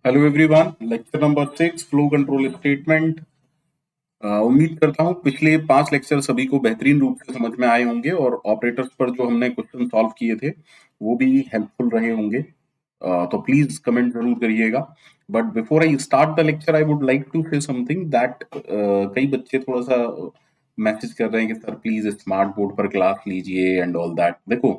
Hello everyone, lecture number 6 flow control statement. उम्मीद करता हूँ पिछले 5 लेक्चर सभी को बेहतरीन रूप से समझ में आए होंगे और ऑपरेटर्स पर जो हमने क्वेश्चन सॉल्व किए थे वो भी हेल्पफुल रहे होंगे। तो प्लीज कमेंट जरूर करिएगा। But before I start the lecture I would like to say something that कई बच्चे थोड़ा सा मैसेज कर रहे हैं कि सर प्लीज स्मार्ट बोर्ड पर क्लास लीजिए एंड ऑल दैट। देखो,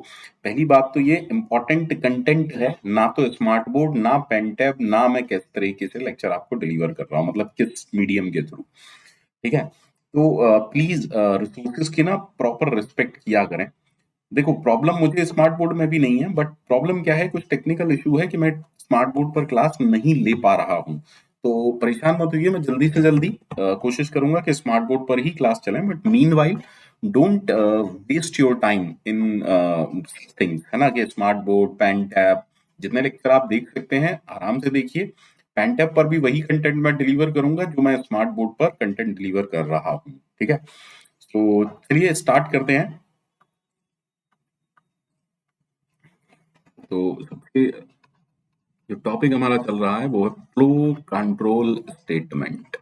पहली बात तो ये इम्पोर्टेंट कंटेंट है, ना तो स्मार्ट बोर्ड ना पेन टैब, ना मैं किस तरीके से लेक्चर आपको डिलीवर कर रहा हूँ, मतलब किस मीडियम के थ्रू। ठीक है, तो प्लीज रिसोर्सेज की ना प्रॉपर रिस्पेक्ट किया करें। देखो, प्रॉब्लम मुझे स्मार्ट बोर्ड में भी नहीं है, बट प्रॉब्लम क्या है, कुछ टेक्निकल इशू है कि मैं स्मार्ट बोर्ड पर क्लास नहीं ले पा रहा हूँ। तो परेशान मत होइए, मैं जल्दी से जल्दी कोशिश करूंगा कि स्मार्ट बोर्ड पर ही क्लास चले। But meanwhile don't waste your time in things, है ना, कि स्मार्ट बोर्ड, पेन टैब, जितने लेक्चर आप देख सकते हैं आराम से देखिए। पेन टैब पर भी वही कंटेंट मैं डिलीवर करूंगा जो मैं स्मार्ट बोर्ड पर कंटेंट डिलीवर कर रहा हूँ। ठीक है, तो चलिए स्टार्ट करते हैं। तो सबसे जो टॉपिक हमारा चल रहा है वो है फ्लो कंट्रोल स्टेटमेंट।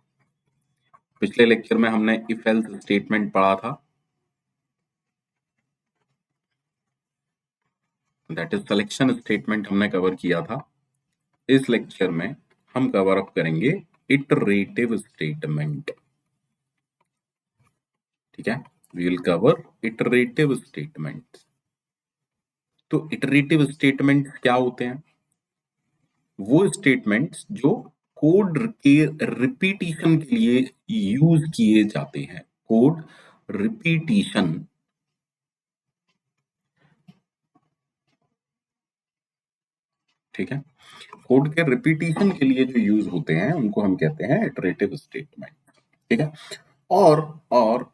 पिछले लेक्चर में हमने इफ एल्स स्टेटमेंट पढ़ा था, दैट इज सिलेक्शन स्टेटमेंट हमने कवर किया था। इस लेक्चर में हम कवर अप करेंगे इटरेटिव स्टेटमेंट। ठीक है, we will cover iterative statement. तो इटरेटिव स्टेटमेंट क्या होते हैं? वो स्टेटमेंट्स जो कोड के रिपीटिशन के लिए यूज किए जाते हैं। कोड रिपीटिशन, ठीक है, कोड के रिपीटिशन के लिए जो यूज होते हैं उनको हम कहते हैं इटरेटिव स्टेटमेंट। ठीक है, और और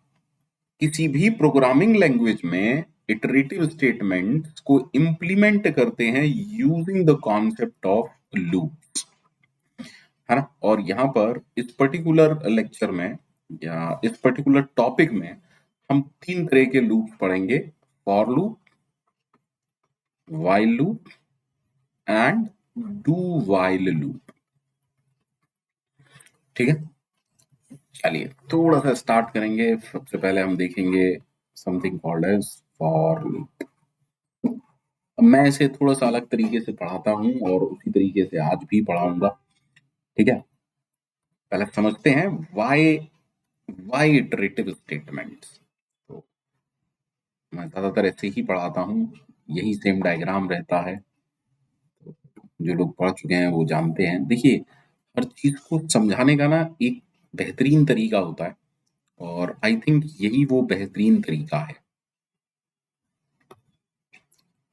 किसी भी प्रोग्रामिंग लैंग्वेज में इटरेटिव स्टेटमेंट्स को इंप्लीमेंट करते हैं using the concept of loop, है ना। और यहाँ पर इस पर्टिकुलर लेक्चर में या इस पर्टिकुलर टॉपिक में हम 3 तरह के लूप पढ़ेंगे: for loop, while loop and do while loop. ठीक है, चलिए थोड़ा सा स्टार्ट करेंगे। सबसे पहले हम देखेंगे something called as for loop. अब मैं इसे थोड़ा सा अलग तरीके से पढ़ाता हूँ और उसी तरीके से आज भी पढ़ाऊंगा। ठीक है, पहले समझते हैं व्हाई व्हाई इटरेटिव स्टेटमेंट्स। तो मैं ज्यादातर ऐसे ही पढ़ाता हूँ, यही सेम डायग्राम रहता है। जो लोग पढ़ चुके हैं वो जानते हैं। देखिए, हर चीज को समझाने का ना एक बेहतरीन तरीका होता है, और आई थिंक यही वो बेहतरीन तरीका है।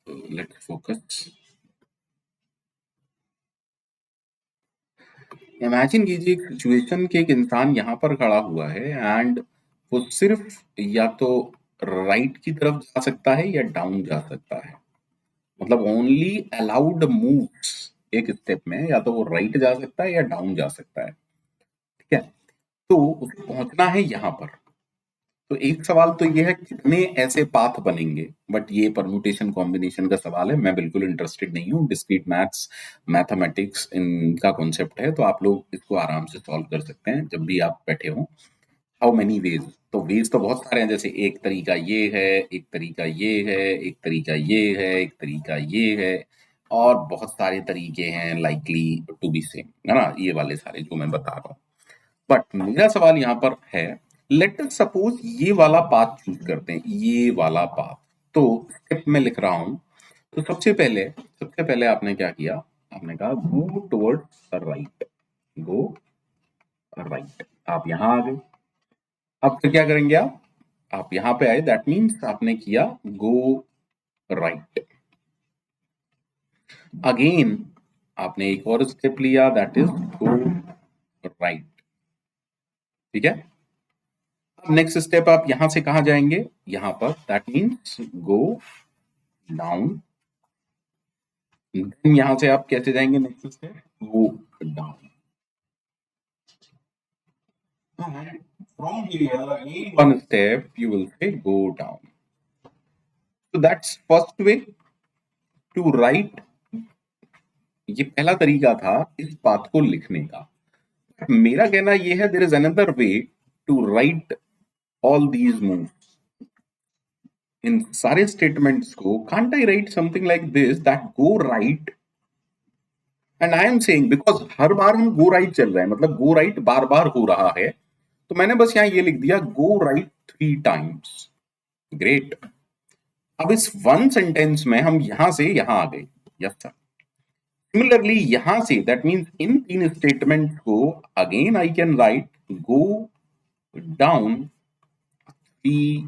Let's focus. इमेजिन कीजिए एक सिचुएशन के एक इंसान यहाँ पर खड़ा हुआ है एंड वो सिर्फ या तो राइट की तरफ जा सकता है या डाउन जा सकता है। मतलब ओनली अलाउड मूव्स एक स्टेप में, या तो वो राइट जा सकता है या डाउन जा सकता है। ठीक है, तो उसे पहुंचना है यहाँ पर। तो एक सवाल तो ये है कितने ऐसे पाथ बनेंगे, बट ये परम्यूटेशन कॉम्बिनेशन का सवाल है। मैं बिल्कुल इंटरेस्टेड नहीं हूँ। डिस्क्रीट मैथ्स, मैथमेटिक्स इनका कॉन्सेप्ट है, तो आप लोग इसको आराम से सॉल्व कर सकते हैं जब भी आप बैठे हो। How many ways? तो वेज तो बहुत सारे हैं, जैसे एक तरीका ये है, एक तरीका ये है, एक तरीका ये है, एक तरीका ये है, और बहुत सारे तरीके हैं लाइकली टू बी सेम, है ना, ये वाले सारे जो मैं बता रहा हूँ। बट मेरा सवाल यहाँ पर है, लेट अस सपोज ये वाला पाथ चूज करते हैं, ये वाला पाथ। तो स्टेप में लिख रहा हूं। तो सबसे पहले आपने क्या किया? आपने कहा गो टुवर्ड राइट, गो राइट। आप यहां आ गए। अब फिर क्या करेंगे आप यहां पे आए, दैट मीन्स आपने किया गो राइट। अगेन आपने एक और स्टेप लिया, दैट इज गो राइट। ठीक है, नेक्स्ट स्टेप आप यहां से कहा जाएंगे? यहां पर, that means go down. Then यहां से आप कैसे जाएंगे? Next step go down. From here again one step you will say go down. So that's first way to write ये पहला तरीका था इस बात को लिखने का। मेरा कहना ये है, there is another way to write all these moves. इन सारे स्टेटमेंट्स को can't I write something like this that go right, and I am saying because हर बार हम गो राइट चल रहे हैं, मतलब गो राइट बार बार हो रहा है, तो मैंने बस यहां ये लिख दिया गो राइट 3 टाइम्स। ग्रेट। अब इस वन सेंटेंस में हम यहां से यहां आ गए। Yes sir. सिमिलरली यहां से दैट मीन्स इन 3 स्टेटमेंट को again I can write go down 3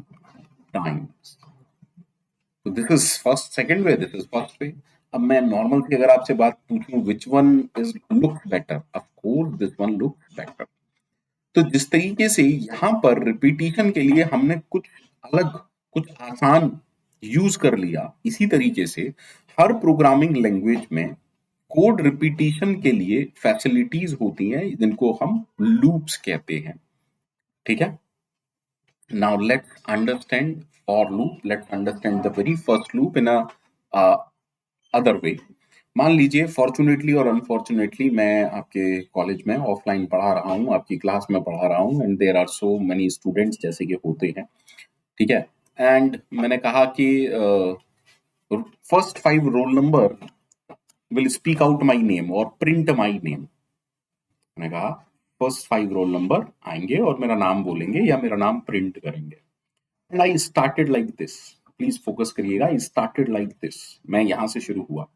times. तो this is first second way, this is first way. अब मैं नॉर्मल से अगर आपसे बात पूछूं which one is looks better, of course this one looks better. तो जिस तरीके से यहां पर रिपीटिशन के लिए हमने कुछ अलग, कुछ आसान यूज कर लिया, इसी तरीके से हर प्रोग्रामिंग लैंग्वेज में कोड रिपीटिशन के लिए फैसिलिटीज होती हैं जिनको हम लूप्स कहते हैं। ठीक है। Now let's understand for loop, let's understand the very first loop in a other way. मान लीजिए फॉर्चुनेटली और अनफॉर्चुनेटली मैं आपके कॉलेज में ऑफलाइन पढ़ा रहा हूँ, आपकी क्लास में पढ़ा रहा हूँ, and there are so many students जैसे कि होते हैं। ठीक है। एंड मैंने कहा कि first 5 roll number will speak out my name और प्रिंट माई नेम। मैंने कहा फर्स्ट 5 रोल नंबर आएंगे और मेरा नाम बोलेंगे या मेरा नाम प्रिंट करेंगे। And I started like this, please focus करिएगा, आई स्टार्टेड लाइक दिस, मैं यहां से शुरू हुआ।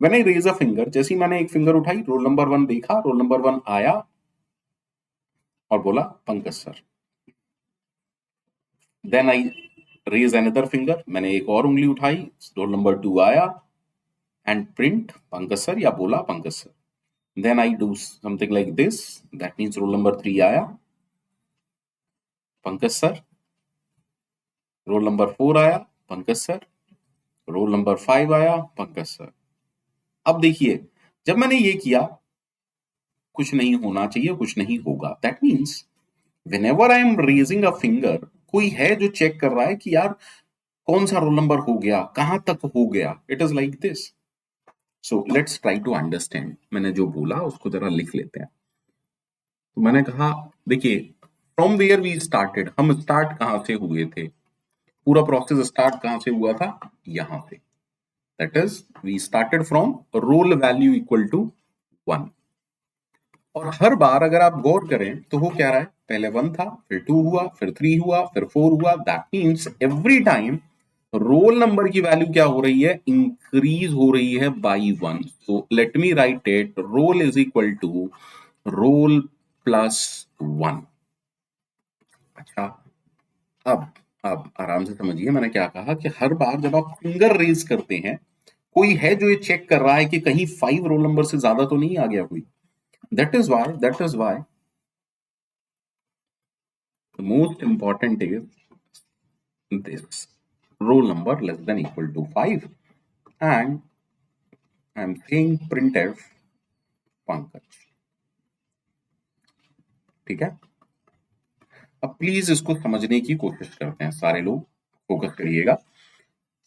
When I raise a finger, जैसे ही मैंने एक फिंगर उठाई, रोल नंबर 1 देखा, रोल नंबर 1 आया और बोला Pankaj sir. Then I raise another finger, मैंने एक और उंगली उठाई, रोल नंबर 2 आया एंड प्रिंट पंकज सर या बोला Pankaj sir. Then I do something like this, that means roll number 3 आया पंकज सर, रोल नंबर 4 आया पंकज सर, रोल नंबर 5 आया पंकज सर। अब देखिए जब मैंने ये किया, कुछ नहीं होना चाहिए, कुछ नहीं होगा। That means whenever I am raising a finger, कोई है जो चेक कर रहा है कि यार कौन सा रोल नंबर हो गया, कहां तक हो गया। It is like this. So let's try to understand. मैंने जो बोला उसको जरा लिख लेते हैं। तो मैंने कहा देखिए फ्रॉम वेयर वी स्टार्टेड, हम स्टार्ट कहां से हुए थे, पूरा प्रोसेस स्टार्ट कहां से हुआ था, यहां से। That is we started from roll value equal to 1। और हर बार अगर आप गौर करें तो वो क्या रहा है, पहले 1 था, फिर 2 हुआ, फिर 3 हुआ, फिर 4 हुआ। That means every time roll number की वैल्यू क्या हो रही है, इंक्रीज हो रही है by 1। So let me write it, roll is equal to roll plus 1। अच्छा, अब आराम से समझिए मैंने क्या कहा कि हर बार जब आप फिंगर रेज करते हैं, कोई है जो ये चेक कर रहा है कि कहीं 5 रोल नंबर से ज्यादा तो नहीं आ गया कोई। That is why the most important is this roll number less than equal to 5, and I am saying printf Pankaj। ठीक है। अब प्लीज इसको समझने की कोशिश करते हैं, सारे लोग फोकस करिएगा।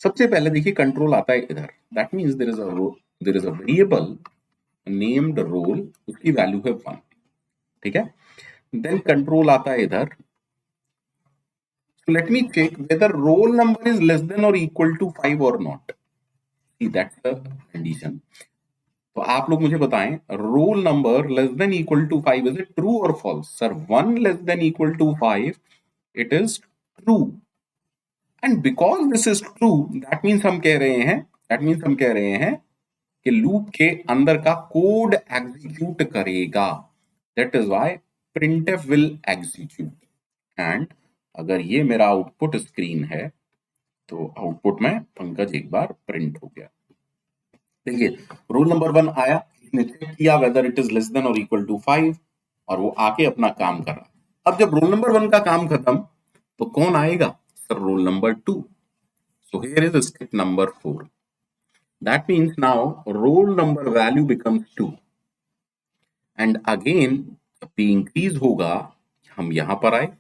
सबसे पहले देखिए कंट्रोल आता है इधर, that means there is a variable named roll, उसकी वैल्यू है 1। ठीक है। देन कंट्रोल आता है इधर, so let me check whether roll number is less than or equal to 5 or not। See, that's the condition। तो आप लोग मुझे बताएं, roll number less than equal to 5 is it true और false. Sir 1 less than equal to 5, it is true. And because this is true, that means हम कह रहे हैं कि लूप के अंदर का कोड एग्जीक्यूट करेगा। That is why printf will execute. And अगर ये मेरा आउटपुट स्क्रीन है तो आउटपुट में पंकज एक बार प्रिंट हो गया। देखिए रोल नंबर 1 आया, इसने चेक किया whether it is less than और इक्वल टू 5, और वो आके अपना काम कर रहा। अब जब रोल नंबर 1 का काम खत्म तो कौन आएगा, sir roll number 2। So here is step number 4। That means now roll number value becomes 2, and again जब भी इंक्रीज होगा, हम यहां पर आए,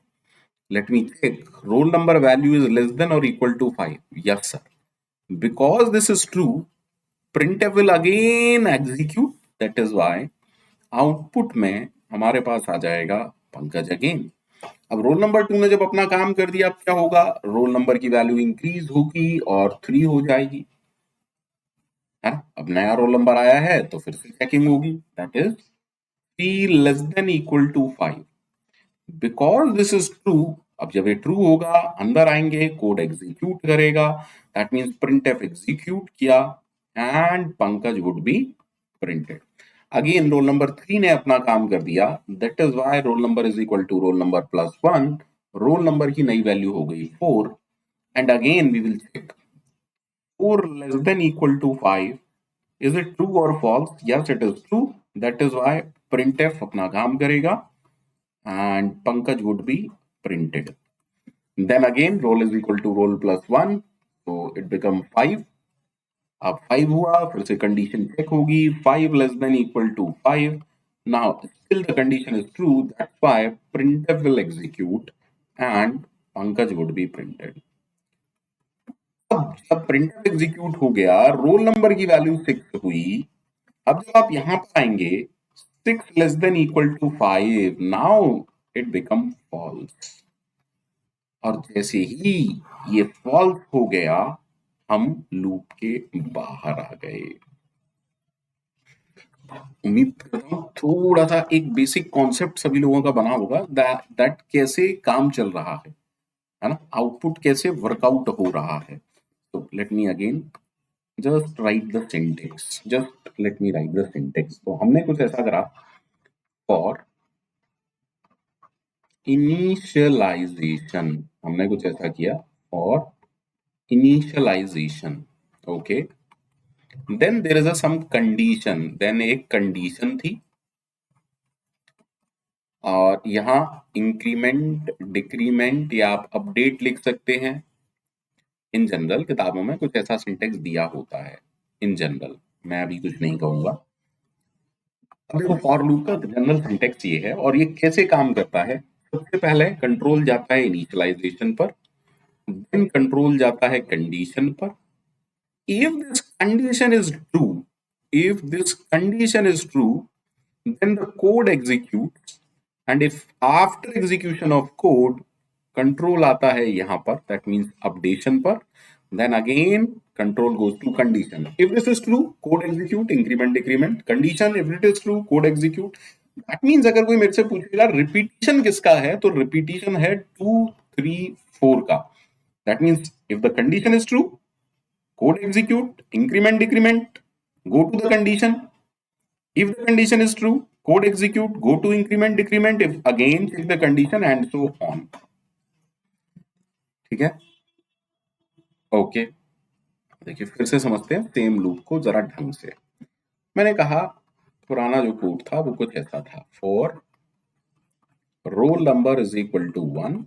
let me check, roll number value is less than और equal to 5। Yes sir, because this is true, printf will again execute, that is why output में हमारे पास आ जाएगा पंकज अगेन। अब रोल नंबर 2 ने जब अपना काम कर दिया, अब क्या होगा, रोल नंबर की वैल्यू इंक्रीज होगी और 3 हो जाएगी, है ना। अब नया रोल नंबर आया है तो फिर से चेकिंग होगी, that is 3 less than equal to 5, because this is true. अब जब ये ट्रू होगा, अंदर आएंगे, कोड एग्जीक्यूट करेगा, दैट मींस प्रिंटफ एग्जीक्यूट किया and Pankaj would be printed. Again roll number 3 ने अपना काम कर दिया, that is why roll number is equal to roll number plus 1, roll number की नई वैल्यू हो गई 4 and again we will check 4 less than equal to 5, is it true or false? Yes, it is true, that is why printf अपना काम करेगा and Pankaj would be printed. Then again roll is equal to roll plus 1, so it become 5. अब 5 हुआ, फिर से condition check होगी, 5 less than equal to 5. Now still the condition is true, that's why printf will execute and Pankaj would be printed. अब जब printf execute हो गया, role number की वैल्यू 6 हुई, अब जब आप यहां पर आएंगे 6 less than equal to 5, now it become false, और जैसे ही ये फॉल्स हो गया, हम लूप के बाहर आ गए। उम्मीद करता हूं थोड़ा सा एक बेसिक कॉन्सेप्ट सभी लोगों का बना होगा, दैट कैसे काम चल रहा है ना, आउटपुट कैसे वर्कआउट हो रहा है। तो let me again just write the syntax, just let me write the syntax. तो हमने कुछ ऐसा करा, फॉर इनिशियलाइजेशन, हमने कुछ ऐसा किया for initialization, okay. Then there is a some condition, then एक कंडीशन थी, और यहां इंक्रीमेंट डिक्रीमेंट या आप अपडेट लिख सकते हैं। इन जनरल किताबों में कुछ ऐसा सिंटेक्स दिया होता है, इन जनरल, मैं अभी कुछ नहीं कहूंगा। अब देखो फॉर लूप का जनरल सिंटेक्स ये है, और ये कैसे काम करता है। सबसे पहले कंट्रोल जाता है इनिशियलाइजेशन पर, देन कंट्रोल जाता है कंडीशन पर। If this condition is true, if this condition is true, then the code executes, and if after execution of code control आता है यहाँ पर, that means updation पर, then again control goes to condition. If this is true, code execute, increment decrement, condition if it is true, code execute. That means अगर कोई मेरे से पूछेगा रिपीटिशन किसका है, तो रिपीटिशन है 2 3 4 का। That means if the condition is true, code execute, increment decrement, go to the condition. If the condition is true, code execute, go to increment decrement, if again check the condition and so on. ठीक है, okay. देखिए फिर से समझते हैं same loop को जरा ढंग से। मैंने कहा पुराना जो कोड था वो कुछ ऐसा था, for roll number is equal to 1,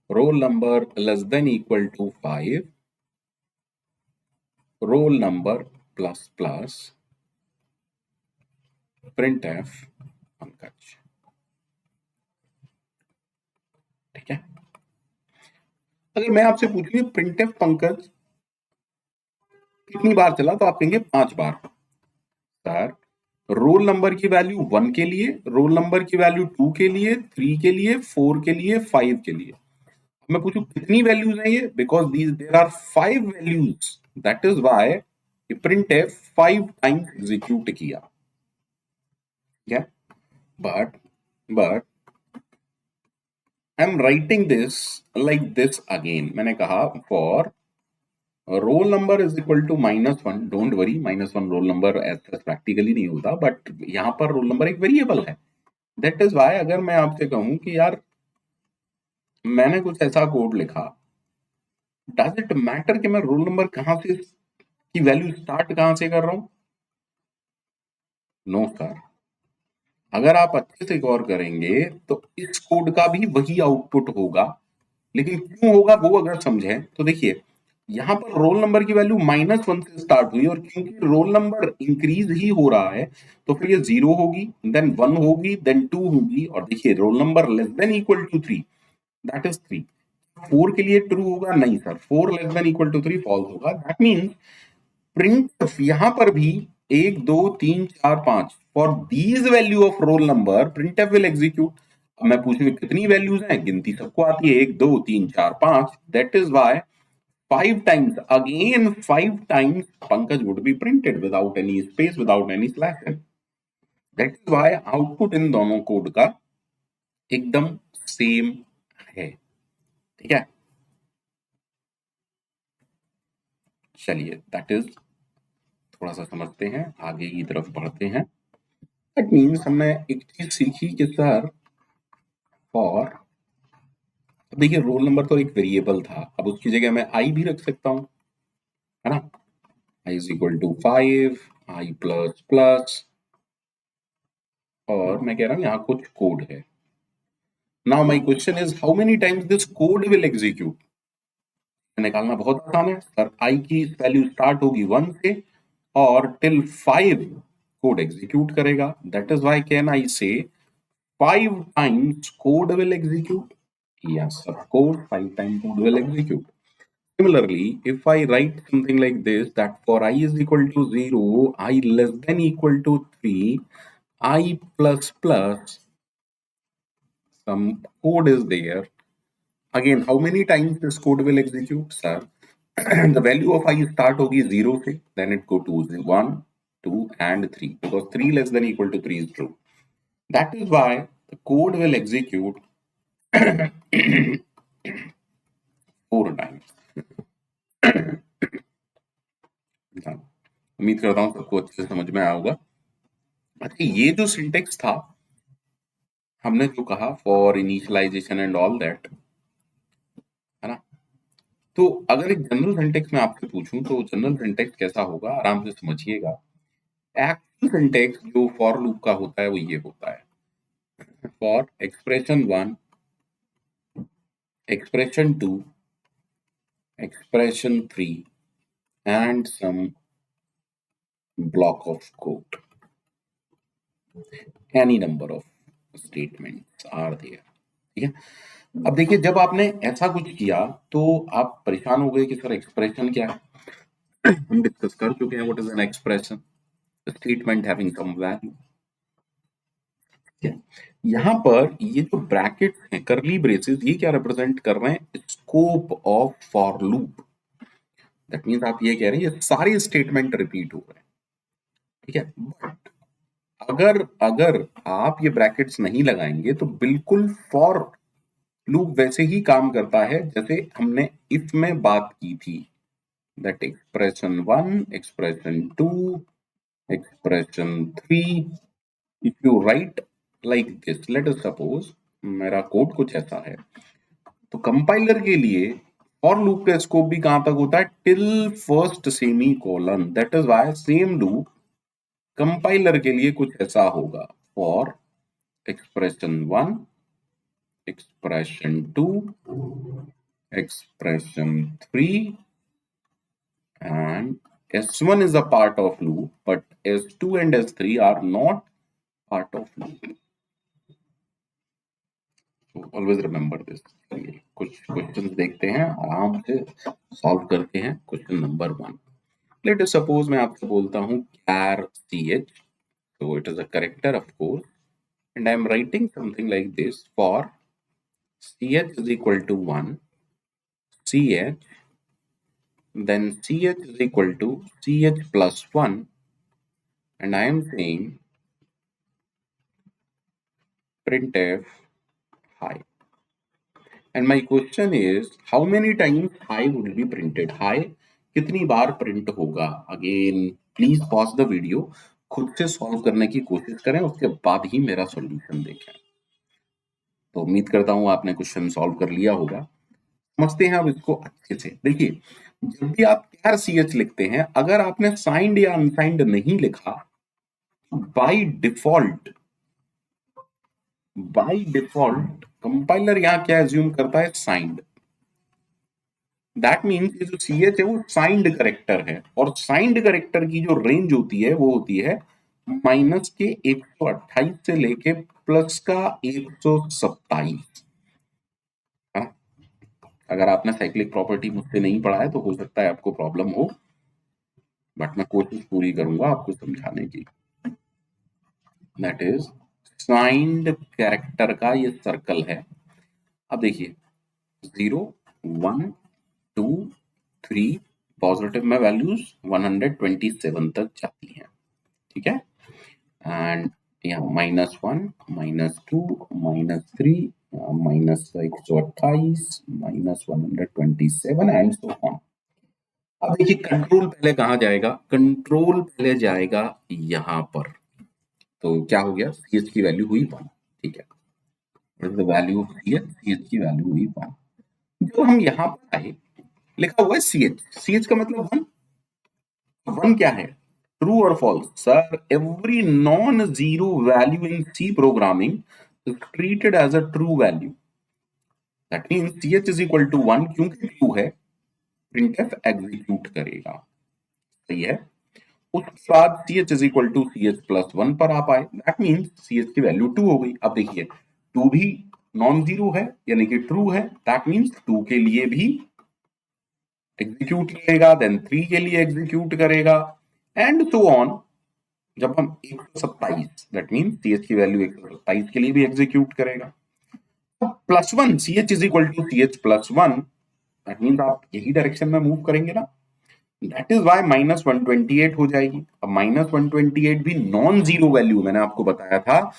roll number less than equal to 5, roll number plus plus printf Pankaj. ठीक है, अगर मैं आपसे पूछूं printf पंकज कितनी बार चला, तो आप कहेंगे 5 बार। सर रोल नंबर की वैल्यू 1 के लिए, रोल नंबर की वैल्यू 2 के लिए, 3 के लिए, 4 के लिए, 5 के लिए। मैं पूछूं कितनी वैल्यूज हैं ये, because there are 5 values, that is why printf 5 times execute किया। ठीक है, but I am writing this like this again. मैंने कहा for roll number is equal to -1, don't worry, -1 roll number ऐसा प्रैक्टिकली नहीं होता, बट यहाँ पर रोल नंबर एक वेरिएबल है। दैट इज व्हाई अगर मैं आपसे कहूं कि यार मैंने कुछ ऐसा कोड लिखा, डज इट मैटर कि मैं रोल नंबर कहां से की वैल्यू स्टार्ट कहां से कर रहा हूं? No sir. अगर आप अच्छे से गौर करेंगे तो इस कोड का भी वही आउटपुट होगा, लेकिन क्यों होगा वो अगर समझें तो देखिए यहां पर रोल नंबर की वैल्यू -1 से स्टार्ट हुई, और क्योंकि रोल नंबर इंक्रीज ही हो रहा है तो फिर ये 0 होगी, देन 1 होगी, देन 2 होगी, और देखिए roll number less than equal to 3, that is 3। 4 के लिए ट्रू होगा नहीं sir, 4 less than equal to 3 false होगा। दैट मीन्स प्रिंट यहां पर भी 1 2 3 4 5 for these value of roll number print will execute. अब मैं पूछूं कितनी वैल्यूज हैं, गिनती सबको आती है 1 2 3 4 5, that is why 5 times again 5 times Pankaj would be printed without any space, without any slash. That is why output in दोनों कोड का एकदम सेम है। ठीक है, चलिए दैट इज, थोड़ा सा समझते हैं, आगे की तरफ बढ़ते हैं। दैट मीन्स हमने एक चीज सीखी कि सर फॉर, देखिए रोल नंबर तो एक वेरिएबल था, अब उसकी जगह मैं आई भी रख सकता हूं, है ना, I is equal to 5, I plus plus, और मैं कह रहा हूं यहां कुछ कोड है। Now my question is how many times this code will execute. निकालना बहुत आसान है सर, आई की वैल्यू स्टार्ट होगी 1 से और टिल 5 कोड एग्जीक्यूट करेगा। That is why can I से 5 times code will execute? Yes, of course, 5 times code will execute. Similarly, if I write something like this, that for I is equal to 0, I less than equal to 3, I plus plus, some code is there. Again, how many times this code will execute, sir? The value of I start होगी 0 से, then it go to 1, 2 and 3, because 3 less than equal to 3 is true. That is why the code will execute 4 times. उम्मीद करता हूँ सबको अच्छे से समझ में आया होगा। अच्छा, ये जो सिंटेक्स था, हमने जो कहा for initialization and all that, है ना, तो अगर एक जनरल सिंटेक्स मैं आपसे पूछूं तो जनरल सिंटेक्स कैसा होगा, आराम से समझिएगा। एक्चुअल सिंटेक्स जो फॉर लूप का होता है वो ये होता है, for expression 1, expression 2, expression 3 and some block of code, any number of statements are there. ठीक है, अब देखिए जब आपने ऐसा कुछ किया तो आप परेशान हो गए कि सर एक्सप्रेशन क्या है। हम डिस्कस कर चुके हैं what is an expression, statement having some value. यहां पर ये जो ब्रैकेट है, करली ब्रेसेस, ये क्या रिप्रेजेंट कर रहे हैं, scope of for loop. That means आप ये कह रहे हैं ये सारे स्टेटमेंट रिपीट हो रहे हैं। ठीक है, बट अगर अगर आप ये ब्रैकेट्स नहीं लगाएंगे तो बिल्कुल फॉर लूप वैसे ही काम करता है जैसे हमने इफ में बात की थी। That expression 1, expression 2, expression 3, if you right like this, late us suppose मेरा कोड कुछ ऐसा है, तो कंपाइलर के लिए फॉर लूप का स्कोप भी कहां तक होता है, till first semicolon. That is why same loop compiler के लिए कुछ ऐसा होगा, फॉर expression 1, expression 2, expression 3, and S1 is a part of loop, but S2 and S3 are not part of loop. So always remember this. कुछ questions देखते हैं, आराम से सॉल्व करते हैं। Question number 1, late us suppose मैं आपसे बोलता हूँ char ch, so it is a character of course, and I am writing something like this, for ch is equal to 1, ch, then ch is equal to ch plus 1, and I am saying printf hi, and my question is how many times hi will be printed, hi कितनी बार print होगा। Again please pause the video, खुद से solve करने की कोशिश करें, उसके बाद ही मेरा सॉल्यूशन देखें। तो उम्मीद करता हूं आपने क्वेश्चन सॉल्व कर लिया होगा। समझते हैं अब इसको अच्छे से। देखिए जब भी आप कैर सी एच लिखते हैं, अगर आपने साइंड या अनसाइंड नहीं लिखा, बाय डिफॉल्ट कंपाइलर यहां क्या एज्यूम करता है, साइंड। दैट मीन्स ये जो सी एच है वो साइंड करेक्टर है, और साइंड करेक्टर की जो रेंज होती है वो होती है माइनस के 128 से लेके प्लस का 127। अगर आपने साइक्लिक प्रॉपर्टी मुझसे नहीं पढ़ा है तो हो सकता है आपको प्रॉब्लम हो। बट मैं कोशिश पूरी करूंगा आपको समझाने की। दैट इज साइंड कैरेक्टर का ये सर्कल है। अब देखिए 0 1 2 3 पॉजिटिव में वैल्यूज 127 तक जाती हैं, ठीक है। एंड यहाँ -1 -2 -3 -128 -127 एंड सो ऑन। अब देखिए कंट्रोल पहले कहाँ जाएगा, कंट्रोल पहले जाएगा यहाँ पर। तो क्या हो गया, सी एच की वैल्यू हुई 1, ठीक है। वैल्यू ऑफ सी एच की वैल्यू हुई 1। जब हम यहाँ पर आए, लिखा हुआ है सी एच का मतलब 1। 1 क्या है, ट्रू और false? Sir every non zero value in C programming is treated as a true value. That means C H is equal to 1 क्योंकि ट्रू है, प्रिंटफ एग्जीक्यूट करेगा, सही है। उसके बाद C H is equal to C H plus 1 पर आप आए, दैट मींस सी एच की वैल्यू 2 हो गई। अब देखिए 2 भी नॉन जीरो है यानी कि ट्रू है, दैट मींस 2 के लिए भी एग्जीक्यूट करेगा, देन 3 के लिए एग्जीक्यूट करेगा एंड सो ऑन। जब हम 127 दैट मीन सी एच की वैल्यू 127 के लिए भी एग्जीक्यूट करेगा। Plus 1 C H is equal to C H plus 1, that mean आप यही डायरेक्शन में मूव करेंगे ना, दैट इज वाई -128 हो जाएगी। अब -128 भी नॉन जीरो वैल्यू, मैंने आपको बताया था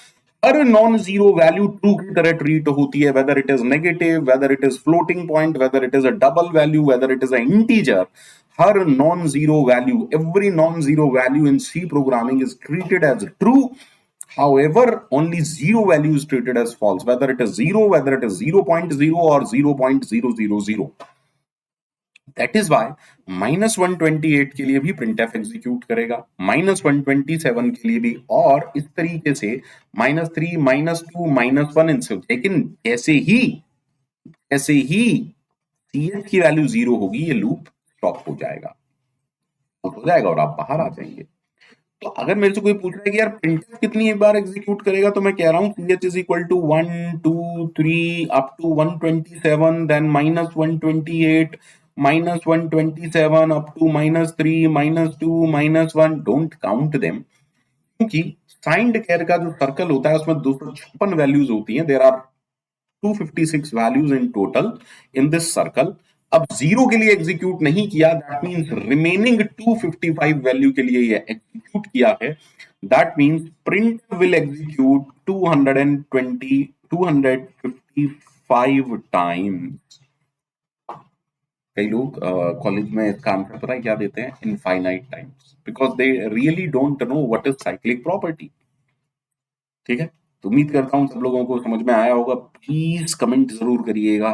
हर नॉन जीरो वैल्यू ट्रू की तरह ट्रीट होती है, whether it is negative, whether it is floating point, whether it is a double value, whether it is a integer. Her non zero value, every non-zero value in C programming is treated as true. However, only zero value is treated as false, whether it is zero, whether it is 0.0 or 0.000। That is why -128 के लिए भी printf execute करेगा, -127 के लिए भी, और इस तरीके से -3 -2 -1 इनसे। लेकिन ऐसे ही सी एच की वैल्यू 0 होगी, ये लूप स्टॉप हो जाएगा और आप बाहर आ जाएंगे। तो अगर मेरे से कोई पूछ रहा है कि यार प्रिंटफ कितनी एक बार एग्जीक्यूट करेगा, तो मैं कह रहा हूँ C H is equal to 1 2 3 up to 127, then -128 -127 up to -3 -2 -1। Don't count them, क्योंकि साइंड कैर का जो सर्कल होता है उसमें 256 वैल्यूज होती हैं। There are 256 values in total in this circle. अब 0 के लिए एग्जीक्यूट नहीं किया, दैट मींस रिमेनिंग 255 वैल्यू के लिए ये एग्जीक्यूट किया है। That means print will execute 255 times. कई लोग कॉलेज में इसका आंसर पता है क्या देते हैं, infinite times, because they really don't know what is cyclic property. ठीक है, तो उम्मीद करता हूं सब लोगों को समझ में आया होगा। प्लीज कमेंट जरूर करिएगा।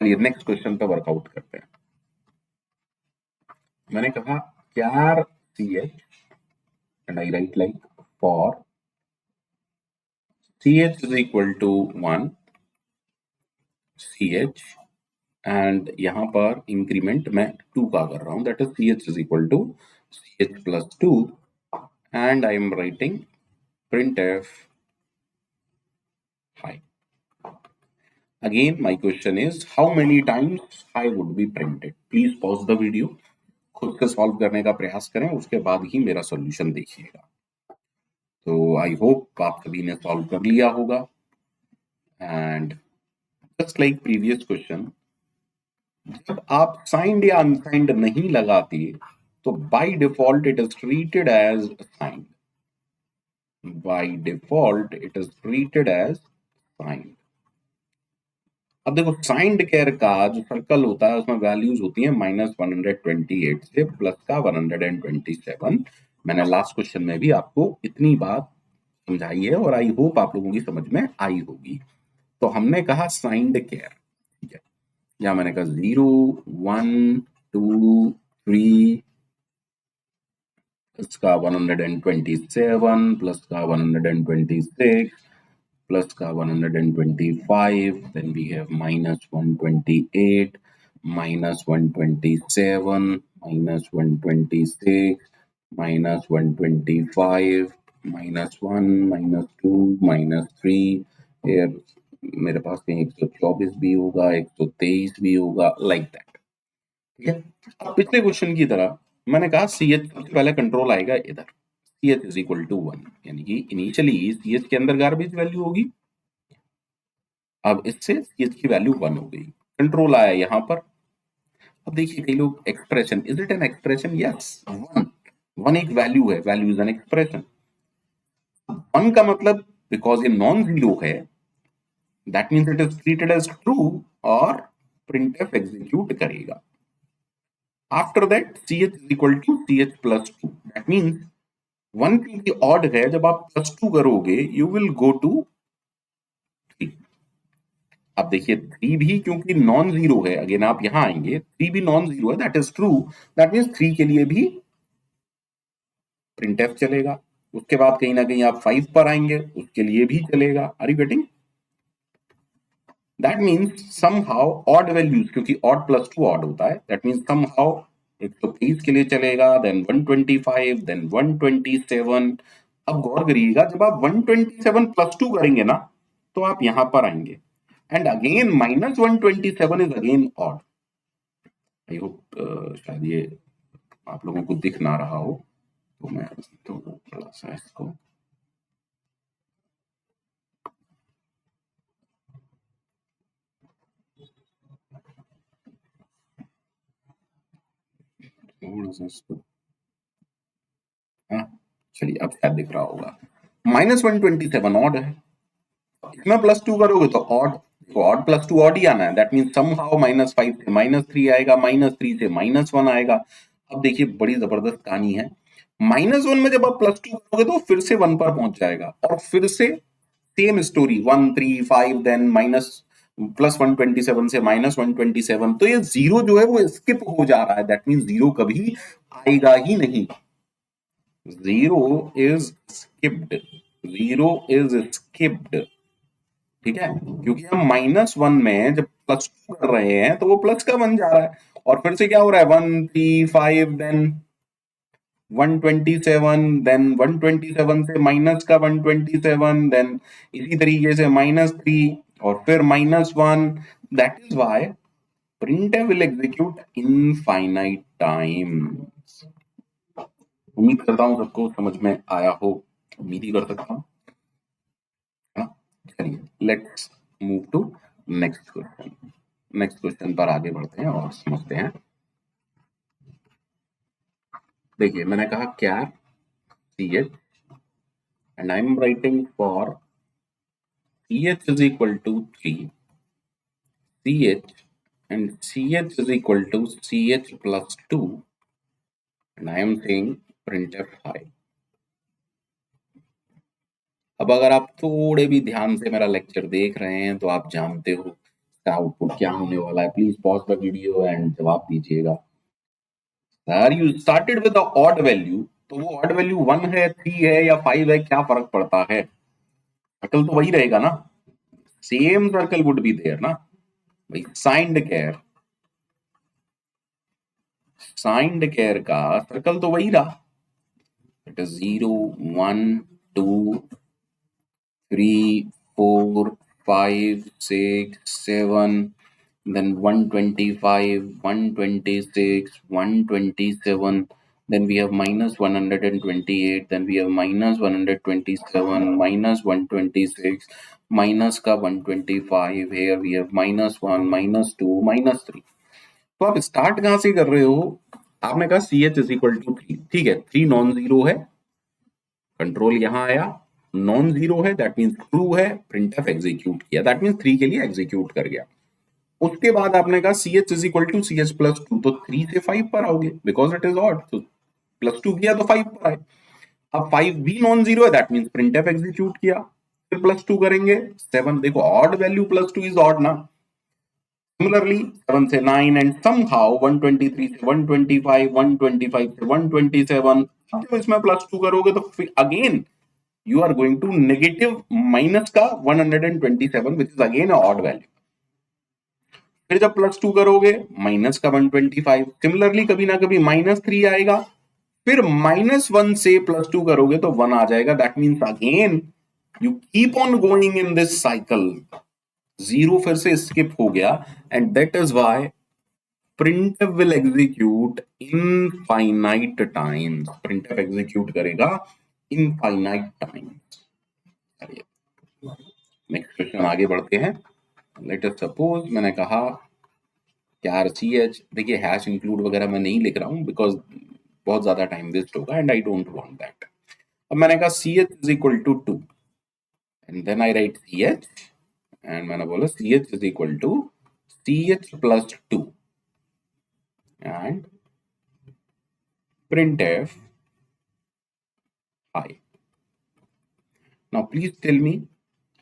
चलिए नेक्स्ट क्वेश्चन पे वर्कआउट करते हैं। मैंने कहा char C H and I write like for C H is equal to 1 C H, and यहां पर इंक्रीमेंट मैं 2 का कर रहा हूं, that is C H is equal to C H plus 2, and I am writing print F hi. Again, my question is how many times I would be printed? Please pause the video, खुद से solve करने का प्रयास करें, उसके बाद ही मेरा solution देखिएगा। तो आई होप आप सभी ने सॉल्व कर लिया होगा। And just like previous question, जब आप साइंड या अनसाइंड नहीं लगाते तो by default it is treated as signed. By default it is treated as signed. अब देखो साइंड केयर का जो सर्कल होता है उसमें वैल्यूज होती हैं -128 से प्लस का 127। मैंने लास्ट क्वेश्चन में भी आपको इतनी बात समझाई है और आई होप आप लोगों की समझ में आई होगी। तो हमने कहा साइंड केयर, ठीक है, या मैंने कहा 0 1 2 3 प्लस का 127 प्लस का 126 plus का 125, then we have -128 -127 -126 -125 -1 -2 -3। फिर मेरे पास कहीं 124 भी होगा, 123 भी होगा, लाइक दैट। ठीक है, अब पिछले क्वेश्चन की तरह मैंने कहा सी एच सबसे पहले कंट्रोल आएगा इधर, C H is equal to 1, यानी कि इनिशियली सी एच के अंदर गार्बेज वैल्यू होगी, अब इससे सी एच की वैल्यू 1 हो गई, कंट्रोल आया यहां पर। अब देखिए कई लोग expression, is it an expression? Yes, one, one एक वैल्यू है, value is an expression. One का मतलब बिकॉज ये नॉन जीरो है, that means it is treated as true, और प्रिंटफ एग्जीक्यूट करेगा। After that C H is equal to C H plus two, that means one क्योंकि odd है, जब आप प्लस टू करोगे you will go to three. अब देखिए three भी क्योंकि नॉन जीरो है, अगेन आप यहां आएंगे, थ्री भी नॉन जीरो है, that is true, that means three के लिए भी प्रिंटफ चलेगा। उसके बाद कहीं ना कहीं आप 5 पर आएंगे, उसके लिए भी चलेगा। Are you getting? That means somehow odd values, क्योंकि ऑड प्लस टू ऑड होता है, दैट मीन्स समहाउ 123 के लिए चलेगा, देन 125, देन 127। अब गौर करिएगा, जब आप 127 प्लस टू करेंगे ना, तो आप यहां पर आएंगे, and again minus 127 is again odd. I hope शायद ये आप लोगों को दिख ना रहा हो, तो मैं तो थोड़ा सा इसको थोड़ा सा इसको, हाँ चलिए अब शायद दिख रहा होगा। माइनस 127 ऑड है, इसमें प्लस टू करोगे तो ऑड, तो ऑड प्लस टू ऑड ही आना है, दैट मीन समहाउ माइनस 5 से माइनस 3 आएगा, माइनस 3 से माइनस 1 आएगा। अब देखिए बड़ी जबरदस्त कहानी है, माइनस 1 में जब आप प्लस टू करोगे तो फिर से 1 पर पहुंच जाएगा, और फिर से same story 1 3 5, then minus plus 127 से माइनस 127, तो ये जीरो जो है वो स्किप हो जा रहा है, दैट मीन जीरो कभी आएगा ही नहीं, zero is skipped, zero is skipped. ठीक है, क्योंकि हम माइनस वन में जब प्लस टू कर रहे हैं तो वो प्लस का बन जा रहा है, और फिर से क्या हो रहा है, 1 3 5, देन 127, देन 127 से माइनस का 127, देन इसी तरीके से माइनस 3, और फिर minus 1। That is why printf will execute infinite times। उम्मीद करता हूं सबको समझ में आया हो, उम्मीद ही कर सकता हूं, है ना। चलिए let's move to next question, next question पर आगे बढ़ते हैं और समझते हैं। देखिए मैंने कहा क्या C H, and I am writing for C H is equal to 3, C H and C H is equal to C H plus 2, and I am saying printf 5। अब अगर आप थोड़े भी ध्यान से मेरा लेक्चर देख रहे हैं तो आप जानते हो इसका आउटपुट क्या होने वाला है। Please pause the video and जवाब दीजिएगा। Sir you started with odd value, तो वो ऑड वैल्यू 1 है, 3 है या 5 है, क्या फर्क पड़ता है, सर्कल तो वही रहेगा ना, same circle would be there ना भाई। साइंड केयर का सर्कल तो वही रहा, it is 0 1 2 3 4 5 6 7, then 125 126 127, then we have minus 128, then we have minus 127 minus 126 minus का 125, here we have minus 1 minus 2 minus 3। तो आप स्टार्ट कहां से कर रहे हो, आपने कहा C H is equal to 3, ठीक है, 3 नॉन जीरो है, कंट्रोल यहां आया, नॉन जीरो है दैट मींस ट्रू है, प्रिंटफ एग्जीक्यूट किया, दैट मींस 3 के लिए एग्जीक्यूट कर गया। उसके बाद आपने कहा C H is equal to C H plus 2, तो 3 से 5 पर आओगे बिकॉज इट इज ऑड, तो प्लस 2 किया तो 5 पर आए। अब 5 भी नॉन जीरो है, दैट मींस प्रिंटफ एग्जीक्यूट किया, फिर प्लस 2 करेंगे 7, देखो odd value plus 2 is odd ना, सिमिलरली 7 से 9, एंड समहाउ 123 से 125 125 से 127। अब जब इसमें प्लस 2 करोगे तो फिर again you are going to negative minus का 127 which is again a odd value। फिर जब प्लस 2 करोगे माइनस का 125, सिमिलरली कभी ना कभी माइनस 3 आएगा, फिर माइनस 1 से प्लस 2 करोगे तो 1 आ जाएगा, that means again you keep on going in this cycle, zero फिर से स्किप हो गया, and that is why printf will execute infinite times. printf execute करेगा infinite times. नेक्स्ट क्वेश्चन आगे बढ़ते हैं. लेट अस सपोज मैंने कहा यार सी एच, देखिए हैश इंक्लूड वगैरह मैं नहीं लिख रहा हूँ बिकॉज बहुत ज्यादा टाइम वेस्ट होगा and I don't want that. अब मैंने कहा C H is equal to 2 and then I write C H and मैंने बोला C H is equal to C H plus 2 and printf hi. Now please tell me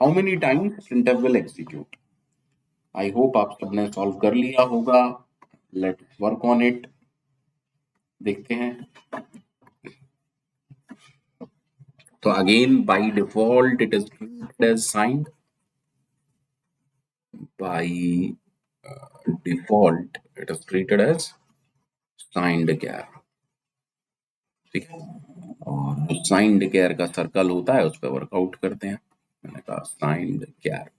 how many times printf will execute. I hope आप सबने solve कर लिया होगा. Let's work on it. देखते हैं. तो again bye default it is treated as signed. By default it is treated as signed char. ठीक है. और साइंड कैर का सर्कल होता है उस पर वर्कआउट करते हैं. मैंने कहा signed char.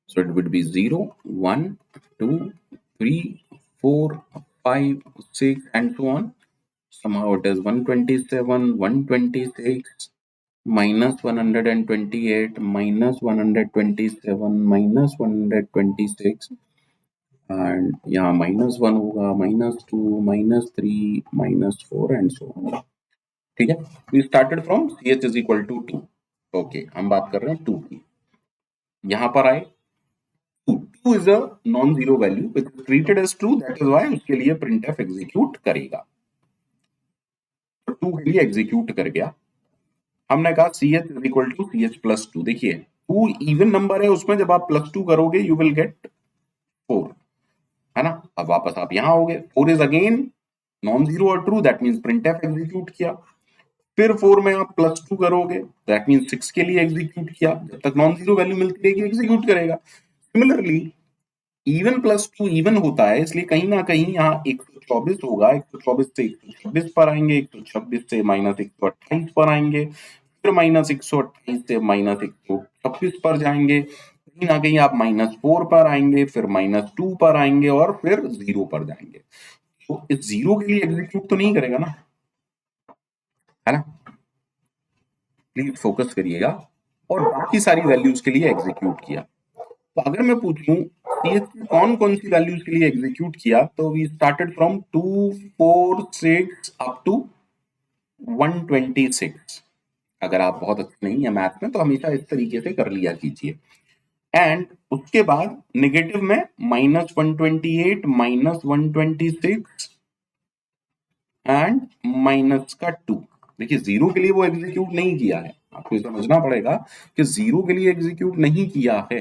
So it would be 0, 1, 2, 3, 4, 5, 6 and so on. Somehow it is 127, 126, minus 128, minus 127, minus 126 and यहाँ -1 होगा, -2, -3, -4 and so on. ठीक है. We started from ch is equal to 2. Okay, हम बात कर रहे हैं 2 की. यहाँ पर आए 2 is a non-zero value which is treated as true, that is why उसके लिए printf execute करेगा. तो 2 के लिए execute कर गया. हमने कहा ch is equal to ch plus 2. देखिए 2 even number है, उसमें जब आप plus 2 करोगे you will get 4, है ना. अब वापस आप यहाँ आओगे, 4 is again non-zero और true, that means printf execute किया. फिर 4 में आप +2 करोगे, दैट मींस 6 के लिए एग्जीक्यूट किया. जब तक नॉन जीरो वैल्यू मिलती रहेगी एग्जीक्यूट करेगा. सिमिलरली इवन +2 इवन होता है, इसलिए कहीं ना कहीं यहाँ 124 होगा. 124 से 126 पर आएंगे, 126 से -128 पर आएंगे, फिर -128 से -126 पर जाएंगे. कहीं ना कहीं आप -4 पर आएंगे, फिर -2 पर आएंगे और फिर 0 पर जाएंगे. तो इस 0 के लिए एग्जीक्यूट तो नहीं करेगा ना, है ना. प्लीज फोकस करिएगा. और बाकी सारी वैल्यूज के लिए एग्जीक्यूट किया. तो अगर मैं पूछूं कौन कौन सी वैल्यूज के लिए एग्जीक्यूट किया, तो we started from 2, 4, 6 up to 126. अगर आप बहुत अच्छे नहीं है मैथ में तो हमेशा इस तरीके से कर लिया कीजिए. एंड उसके बाद नेगेटिव में -128, -126 एंड माइनस का 2. देखिए 0 के लिए वो एग्जीक्यूट नहीं किया है. आपको समझना पड़ेगा कि 0 के लिए एग्जीक्यूट नहीं किया है,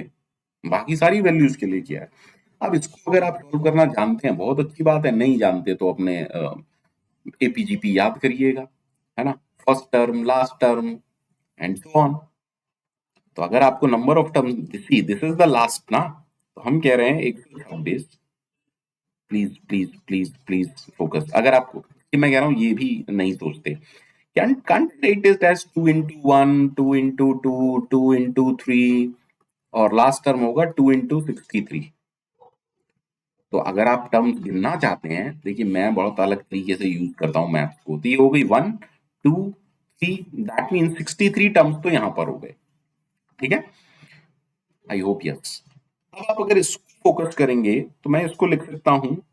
बाकी सारी वैल्यूज के लिए किया है. अब इसको अगर आप सॉल्व करना जानते हैं बहुत अच्छी बात है, नहीं जानते तो अपने एपीजीपी याद करिएगा, है ना. First term, last term and so on. तो अगर आपको number of term this is the last ना, तो हम कह रहे हैं 126. Please please please please focus. अगर आपको मैं कह रहा हूँ ये भी नहीं सोचते, can't take this as 2 into 1, 2 into 2, 2 into 3 और लास्ट टर्म होगा 2 into 63. तो अगर आप टर्म्स गिनना चाहते हैं, देखिए मैं बहुत अलग तरीके से यूज करता हूँ मैथ्स को. तो ये हो गई 1, 2, 3, दैट मीन 63 टर्म्स तो यहाँ पर हो गए. ठीक है. I hope yes. अब आप अगर इसको फोकस करेंगे तो मैं इसको लिख सकता हूँ,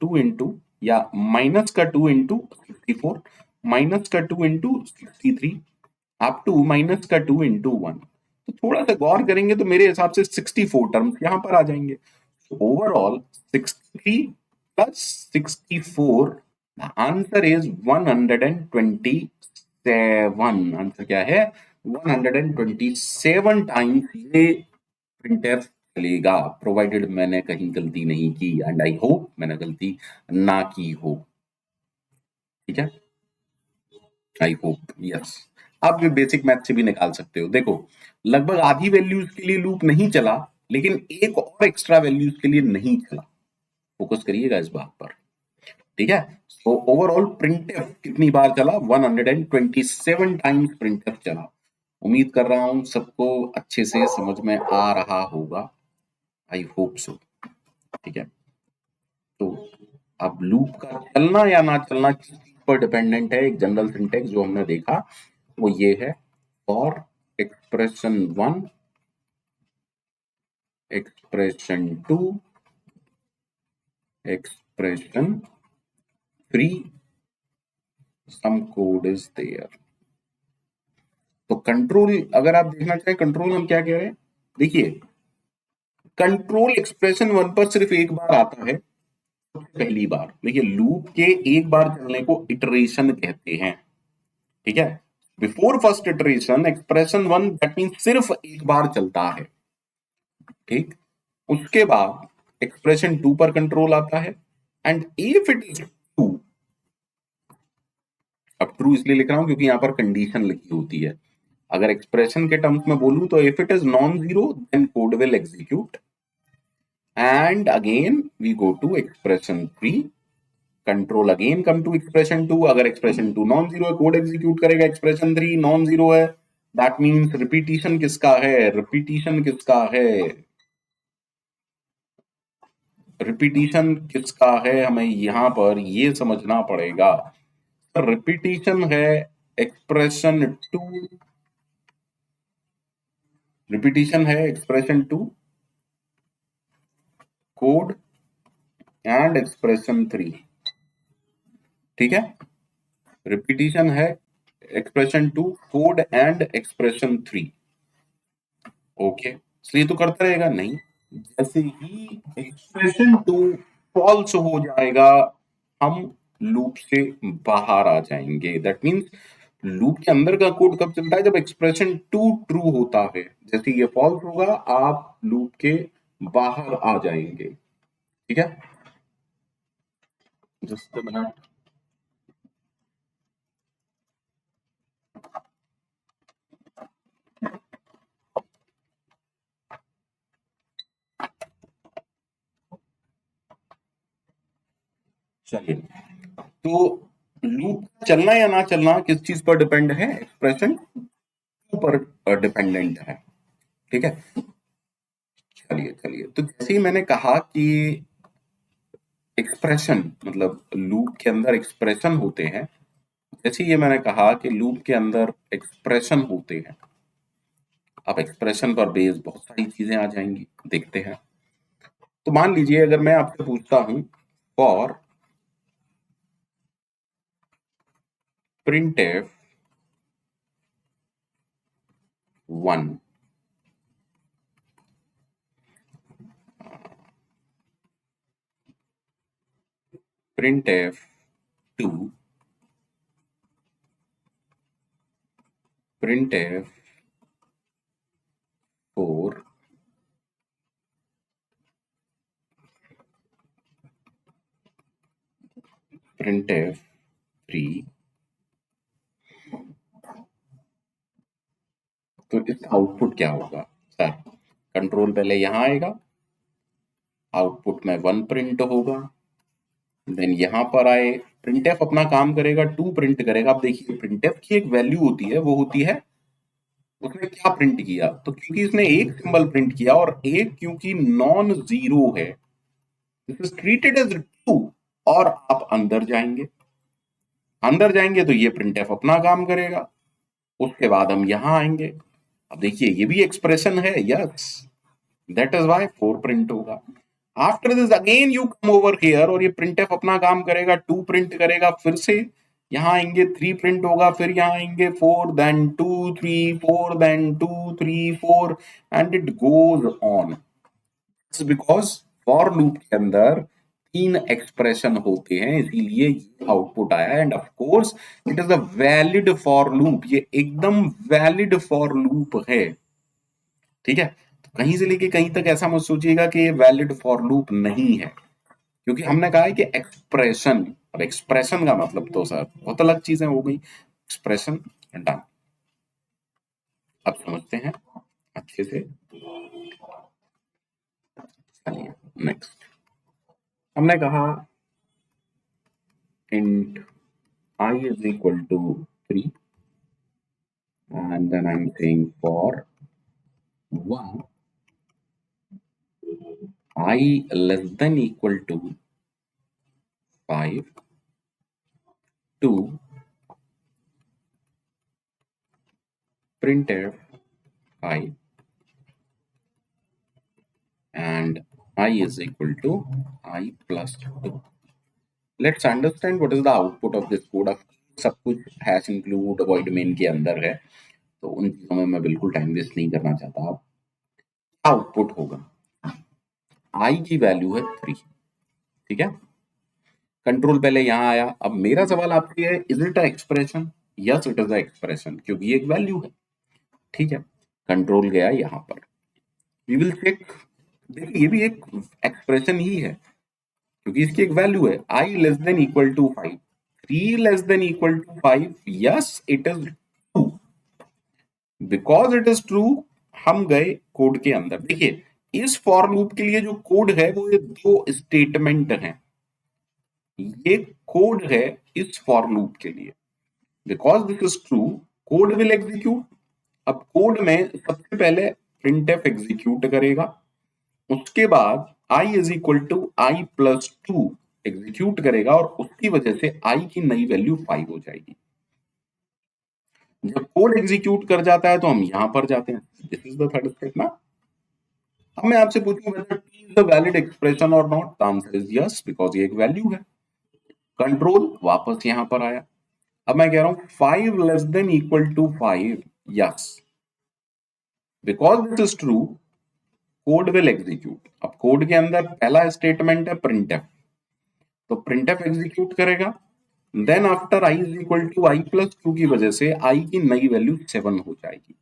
2 इंटू या माइनस का 2 इंटू 64, माइनस का 2 इंटू 63 अप टू माइनस का 2 इंटू 1. तो थोड़ा सा गौर करेंगे तो मेरे हिसाब से 64 टर्म्स यहां पर आ जाएंगे. Overall 63 plus 64, the answer is 127. Answer क्या है? 127 टाइम्स ये printf चलेगा, प्रोवाइडेड मैंने कहीं गलती नहीं की. एंड आई होप मैंने गलती ना की हो. ठीक है. I hope yes. आप भी बेसिक मैथ से भी निकाल सकते हो. देखो लगभग आधी वैल्यूज के लिए लूप नहीं चला, लेकिन एक और एक्स्ट्रा वैल्यूज के लिए नहीं चला. फोकस करिएगा इस बात पर. ठीक है. तो ओवरऑल प्रिंटफ कितनी बार चला? 127 टाइम्स प्रिंटफ चला. उम्मीद कर रहा हूं सबको अच्छे से समझ में आ रहा होगा. I hope so. ठीक है. तो अब लूप का चलना या ना चलना किस चीज पर डिपेंडेंट है, एक जनरल सिंटेक्स जो हमने देखा वो ये है, for expression 1, expression 2, expression 3, some code is there. तो कंट्रोल अगर आप देखना चाहें, कंट्रोल हम क्या कह रहे हैं, देखिए कंट्रोल एक्सप्रेशन 1 पर सिर्फ एक बार आता है, पहली बार। देखिए लूप के एक बार चलने को इटरेशन कहते हैं, ठीक है। Before first iteration expression 1 that mean सिर्फ एक बार चलता है, ठीक। उसके बाद एक्सप्रेशन 2 पर कंट्रोल आता है, and if it is true, अब ट्रू इसलिए लिख रहा हूं क्योंकि यहां पर कंडीशन लिखी होती है। अगर एक्सप्रेशन के टर्म्स में बोलूं तो if it is non zero then code will execute, and again we go to expression 3, control again come to expression 2। अगर एक्सप्रेशन 2 नॉन जीरो है कोड एग्जीक्यूट करेगा, एक्सप्रेशन 3 नॉन जीरो है, दैट मींस रिपीटिशन किसका है, repetition किसका है, repetition किसका है, हमें यहां पर ये समझना पड़ेगा। रिपीटिशन है एक्सप्रेशन 2, रिपीटिशन है एक्सप्रेशन 2 कोड एंड एक्सप्रेशन 3, ठीक है। रिपीटिशन है expression 2 code and expression 3, okay. इसलिए तो करता रहेगा नहीं, जैसे ही एक्सप्रेशन 2 फॉल्स हो जाएगा हम लूप से बाहर आ जाएंगे। दैट मींस लूप के अंदर का कोड कब चलता है, जब एक्सप्रेशन 2 ट्रू होता है। जैसे ये फॉल्स होगा आप लूप के बाहर आ जाएंगे, ठीक है। Just a minute. चलिए, तो लूप चलना या ना चलना किस चीज पर डिपेंड है, एक्सप्रेशन 2 पर डिपेंडेंट है, ठीक है। चलिए चलिए, तो जैसे ही मैंने कहा कि एक्सप्रेशन मतलब लूप के अंदर एक्सप्रेशन होते हैं, जैसे ये मैंने कहा कि लूप के अंदर एक्सप्रेशन होते हैं, अब एक्सप्रेशन पर बेस बहुत सारी चीजें आ जाएंगी, देखते हैं। तो मान लीजिए अगर मैं आपसे पूछता हूं for printf 1, printf 2, printf 4, printf 3, तो इसका आउटपुट क्या होगा सर, कंट्रोल पहले यहां आएगा, आउटपुट में 1 प्रिंट होगा, देन यहां पर आए प्रिंटफ अपना काम करेगा 2 प्रिंट करेगा। अब देखिए प्रिंटफ की एक वैल्यू होती है, वो होती है उसने क्या प्रिंट किया। तो क्योंकि इसने एक सिंबल प्रिंट किया और एक क्योंकि नॉन जीरो है, this is treated as true, और आप अंदर जाएंगे, अंदर जाएंगे तो ये प्रिंटफ अपना काम करेगा। उसके बाद हम यहां आएंगे, अब देखिए ये भी एक्सप्रेशन है, yes, that is why 4 print होगा। After this again you come over here और ये प्रिंटफ अपना काम करेगा, 2 प्रिंट करेगा, फिर से यहां आएंगे 3 प्रिंट होगा, फिर यहां आएंगे 4 then 2 3 4 then 2 3 4 and it goes on. Because for loop के अंदर 3 एक्सप्रेशन होते हैं, इसीलिए ये आउटपुट आया। End of course it is a valid for loop, ये एकदम वैलिड फॉर लूप है, ठीक है। तो कहीं से लेके कहीं तक ऐसा मत सोचिएगा कि ये वैलिड फॉर लूप नहीं है, क्योंकि हमने कहा है कि एक्सप्रेशन, और एक्सप्रेशन का मतलब तो सर बहुत अलग चीजें हो गई। एक्सप्रेशन डन, अब समझते हैं अच्छे से। चलिए नेक्स्ट, हमने कहा int I is equal to 3, and then I'm saying for 1 I less than equal to 5 to printf 5 and I is equal to I plus 2. Let's understand what is the output of this code. अब सब कुछ hash include void main के अंदर है, तो उन चीजों में मैं बिल्कुल टाइम वेस्ट नहीं करना चाहता। अब आउटपुट होगा, आई की वैल्यू है 3, ठीक है। कंट्रोल पहले यहाँ आया। अब मेरा सवाल आपसे है, is it a expression? Yes it is a expression, क्योंकि ये एक वैल्यू है, ठीक है। कंट्रोल गया यहाँ पर, वी विल चेक। देखिए ये भी एक एक्सप्रेशन ही है, क्योंकि इसकी एक वैल्यू है, I less than equal to 5, 3 less than equal to 5, yes it is true. Because it is true हम गए कोड के अंदर। देखिए इस फॉर लूप के लिए जो कोड है वो ये 2 स्टेटमेंट हैं, ये कोड है इस फॉर लूप के लिए। Because this is true, code will execute. अब कोड में सबसे पहले printf एग्जीक्यूट करेगा, उसके बाद i is equal to i plus 2 execute करेगा, और उसकी वजह से i की नई वैल्यू 5 हो जाएगी। जब कोड एग्जीक्यूट कर जाता है तो हम यहां पर जाते हैं, this is the third step ना। अब मैं आपसे पूछूं whether t is a valid expression or not, the answer is yes, because ये एक वैल्यू है। कंट्रोल वापस यहां पर आया। अब मैं कह रहा हूं 5 less than equal to 5, yes, because this is true, code will execute. अब कोड के अंदर पहला स्टेटमेंट है printf, तो printf एग्जीक्यूट करेगा, then after i is equal to i plus 2 की वजह से i की नई वैल्यू 7 हो जाएगी,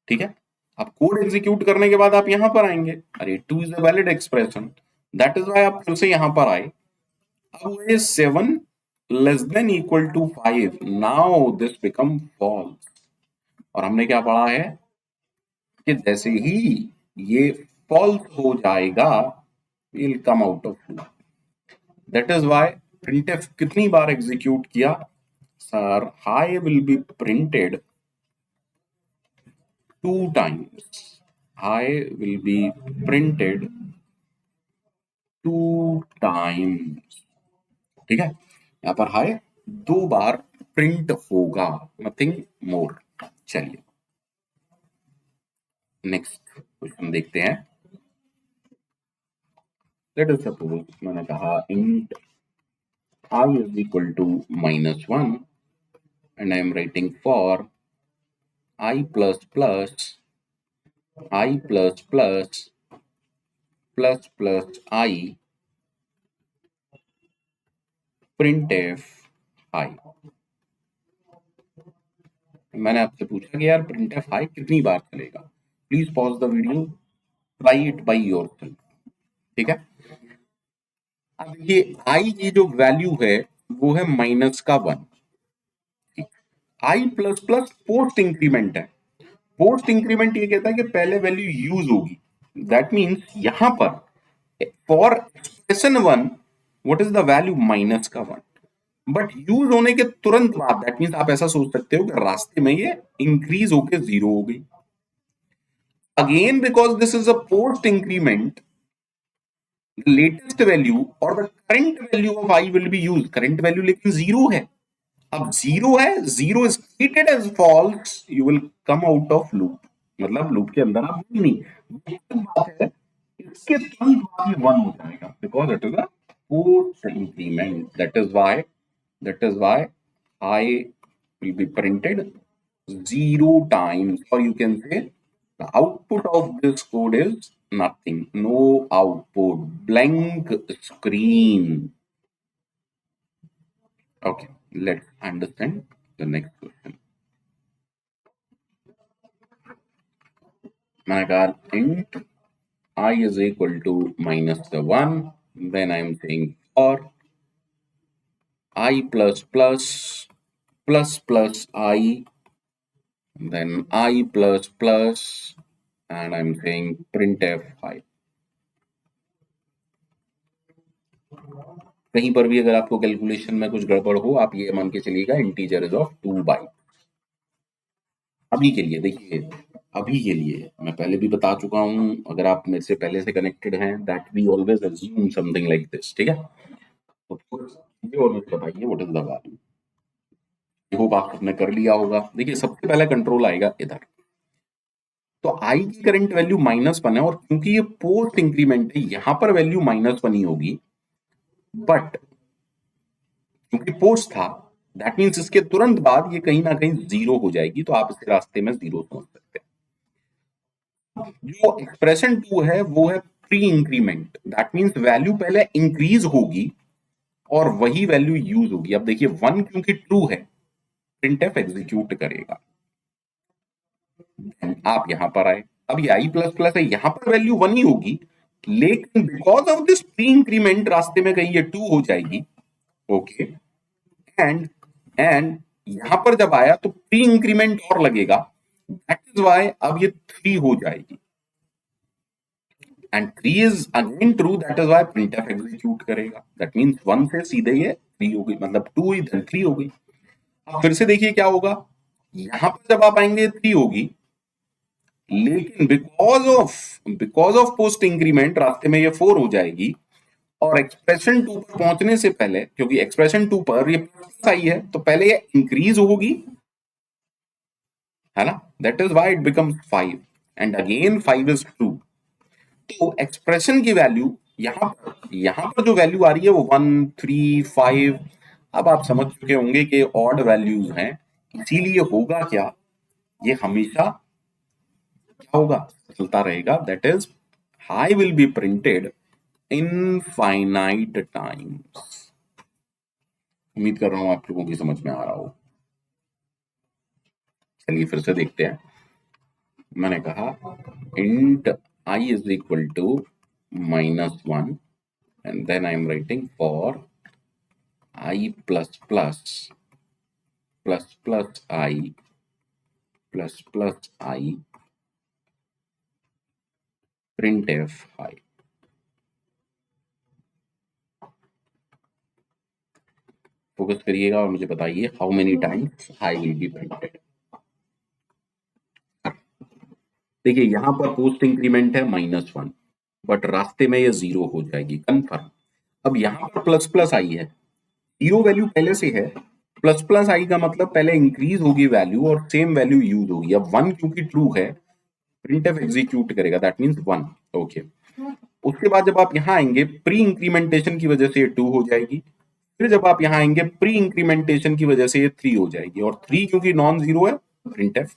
ठीक है। अब कोड एग्जीक्यूट करने के बाद आप यहां पर आएंगे, अरे 2 is a valid expression, that is why आप फिर से यहां पर आए। अब ये 7 less than equal to 5, now this become false. और हमने क्या पढ़ा है कि जैसे ही ये फॉल्स हो जाएगा, will come out of loop. That is why printf कितनी बार एग्जीक्यूट किया? Sir high will be printed 2 times, high will be printed 2 times, ठीक है। यहां पर हाई 2 बार प्रिंट होगा, नथिंग मोर। चलिए नेक्स्ट क्वेश्चन देखते हैं। लेट अस सपोज मैंने कहा int I is equal to -1 and I am writing for I plus plus I plus plus plus plus I printf I। मैंने आपसे पूछा कि यार printf I कितनी बार चलेगा। Please pause the video, try it by yourself, ठीक है। अब ये I की जो वैल्यू है वो है -1। I plus plus post increment है। पोस्ट इंक्रीमेंट ये कहता है कि पहले वैल्यू यूज होगी, दैट मीन्स यहां पर for expression 1 what is the value -1, but use होने के तुरंत बाद दैट मीन्स आप ऐसा सोच सकते हो कि रास्ते में ये इंक्रीज होके 0 हो गई। Again because this is a post increment, the latest value or the current value of I will be used, current value लेकिन 0 है। अब 0 है, 0 is treated as false, you will come out of loop, मतलब loop के अंदर आप नहीं। बात है इसके तुरंत बाद में 1 हो जाएगा, because it is a post increment, that is why I will be printed 0 times, or you can say the output of this code is nothing, no output, blank screen. Okay, let's understand the next question. My God, int I is equal to -1, then I am saying for I plus plus plus plus I, then I plus plus, and I'm saying printf I। कहीं पर भी अगर आपको calculation में कुछ गड़बड़ हो, आप ये मान के चलिएगा इंटीजर इज ऑफ 2 बाइट। अभी के लिए देखिए, अभी के लिए मैं पहले भी बता चुका हूं, अगर आप मेरे से पहले से कनेक्टेड हैं, that we always assume something like this, ठीक है। ये और मुझे बताइए what is the value. Hope आप सबने कर लिया होगा। देखिए सबसे पहले कंट्रोल आएगा इधर, तो आई की करंट वैल्यू -1 है, और क्योंकि ये पोस्ट इंक्रीमेंट है यहां पर वैल्यू -1 ही होगी, बट क्योंकि पोस्ट था दैट मीन्स इसके तुरंत बाद ये कहीं ना कहीं जीरो हो जाएगी, तो आप इसे रास्ते में जीरो समझ सकते हैं। जो एक्सप्रेशन 2 है वो है pre increment, that means value पहले इंक्रीज होगी और वही वैल्यू यूज होगी। अब देखिए 1 क्योंकि ट्रू है, प्रिंटफ एग्जीक्यूट करेगा। आप यहां पर आए, अब ये आई प्लस प्लस है, यहां पर वैल्यू 1 ही होगी, लेकिन because of this pre increment रास्ते में कहीं ये 2 हो जाएगी। ओके, एंड एंड यहां पर जब आया तो प्री इंक्रीमेंट और लगेगा, दैट इज वाई अब ये 3 हो जाएगी, and 3 is again true, that is why printf execute करेगा। दैट मींस 1 से सीधे ये 3 हो गई, मतलब 2 ही then 3 हो गई। अब फिर से देखिए क्या होगा, यहां पर जब आप आएंगे 3 होगी, लेकिन बिकॉज ऑफ पोस्ट इंक्रीमेंट रास्ते में ये 4 हो जाएगी, और एक्सप्रेशन 2 पर पहुंचने से पहले, क्योंकि एक्सप्रेशन 2 पर ये प्लस आई है तो पहले ये इंक्रीज होगी, है ना, that is why it becomes 5, and again 5 is true. तो एक्सप्रेशन की वैल्यू यहां पर जो वैल्यू आ रही है वो 1 3 5, अब आप समझ चुके होंगे कि ऑड वैल्यूज हैं, इसीलिए होगा क्या, ये हमेशा क्या होगा, चलता रहेगा, that is high will be printed infinite times. उम्मीद कर रहा हूं आप लोगों की समझ में आ रहा हो। चलिए फिर से देखते हैं। मैंने कहा int I is equal to -1, and then I am writing for I plus plus plus plus I plus plus I printf I। Focus करिएगा और मुझे बताइए how many times I will be printed। देखिए यहां पर पोस्ट इंक्रीमेंट है -1, but रास्ते में ये 0 हो जाएगी कंफर्म। अब यहां पर प्लस प्लस आई है, 0 वैल्यू पहले से है, प्लस प्लस आई का मतलब पहले इंक्रीज होगी वैल्यू और सेम वैल्यू यूज होगी। अब 1 क्योंकि ट्रू है, प्रिंटफ एग्जीक्यूट करेगा, दैट मींस 1। ओके, उसके बाद जब आप यहां आएंगे प्री इंक्रीमेंटेशन की वजह से ये 2 हो जाएगी, फिर जब आप यहां आएंगे प्री इंक्रीमेंटेशन की वजह से ये 3 हो जाएगी, और 3 क्योंकि नॉन जीरो है, प्रिंटफ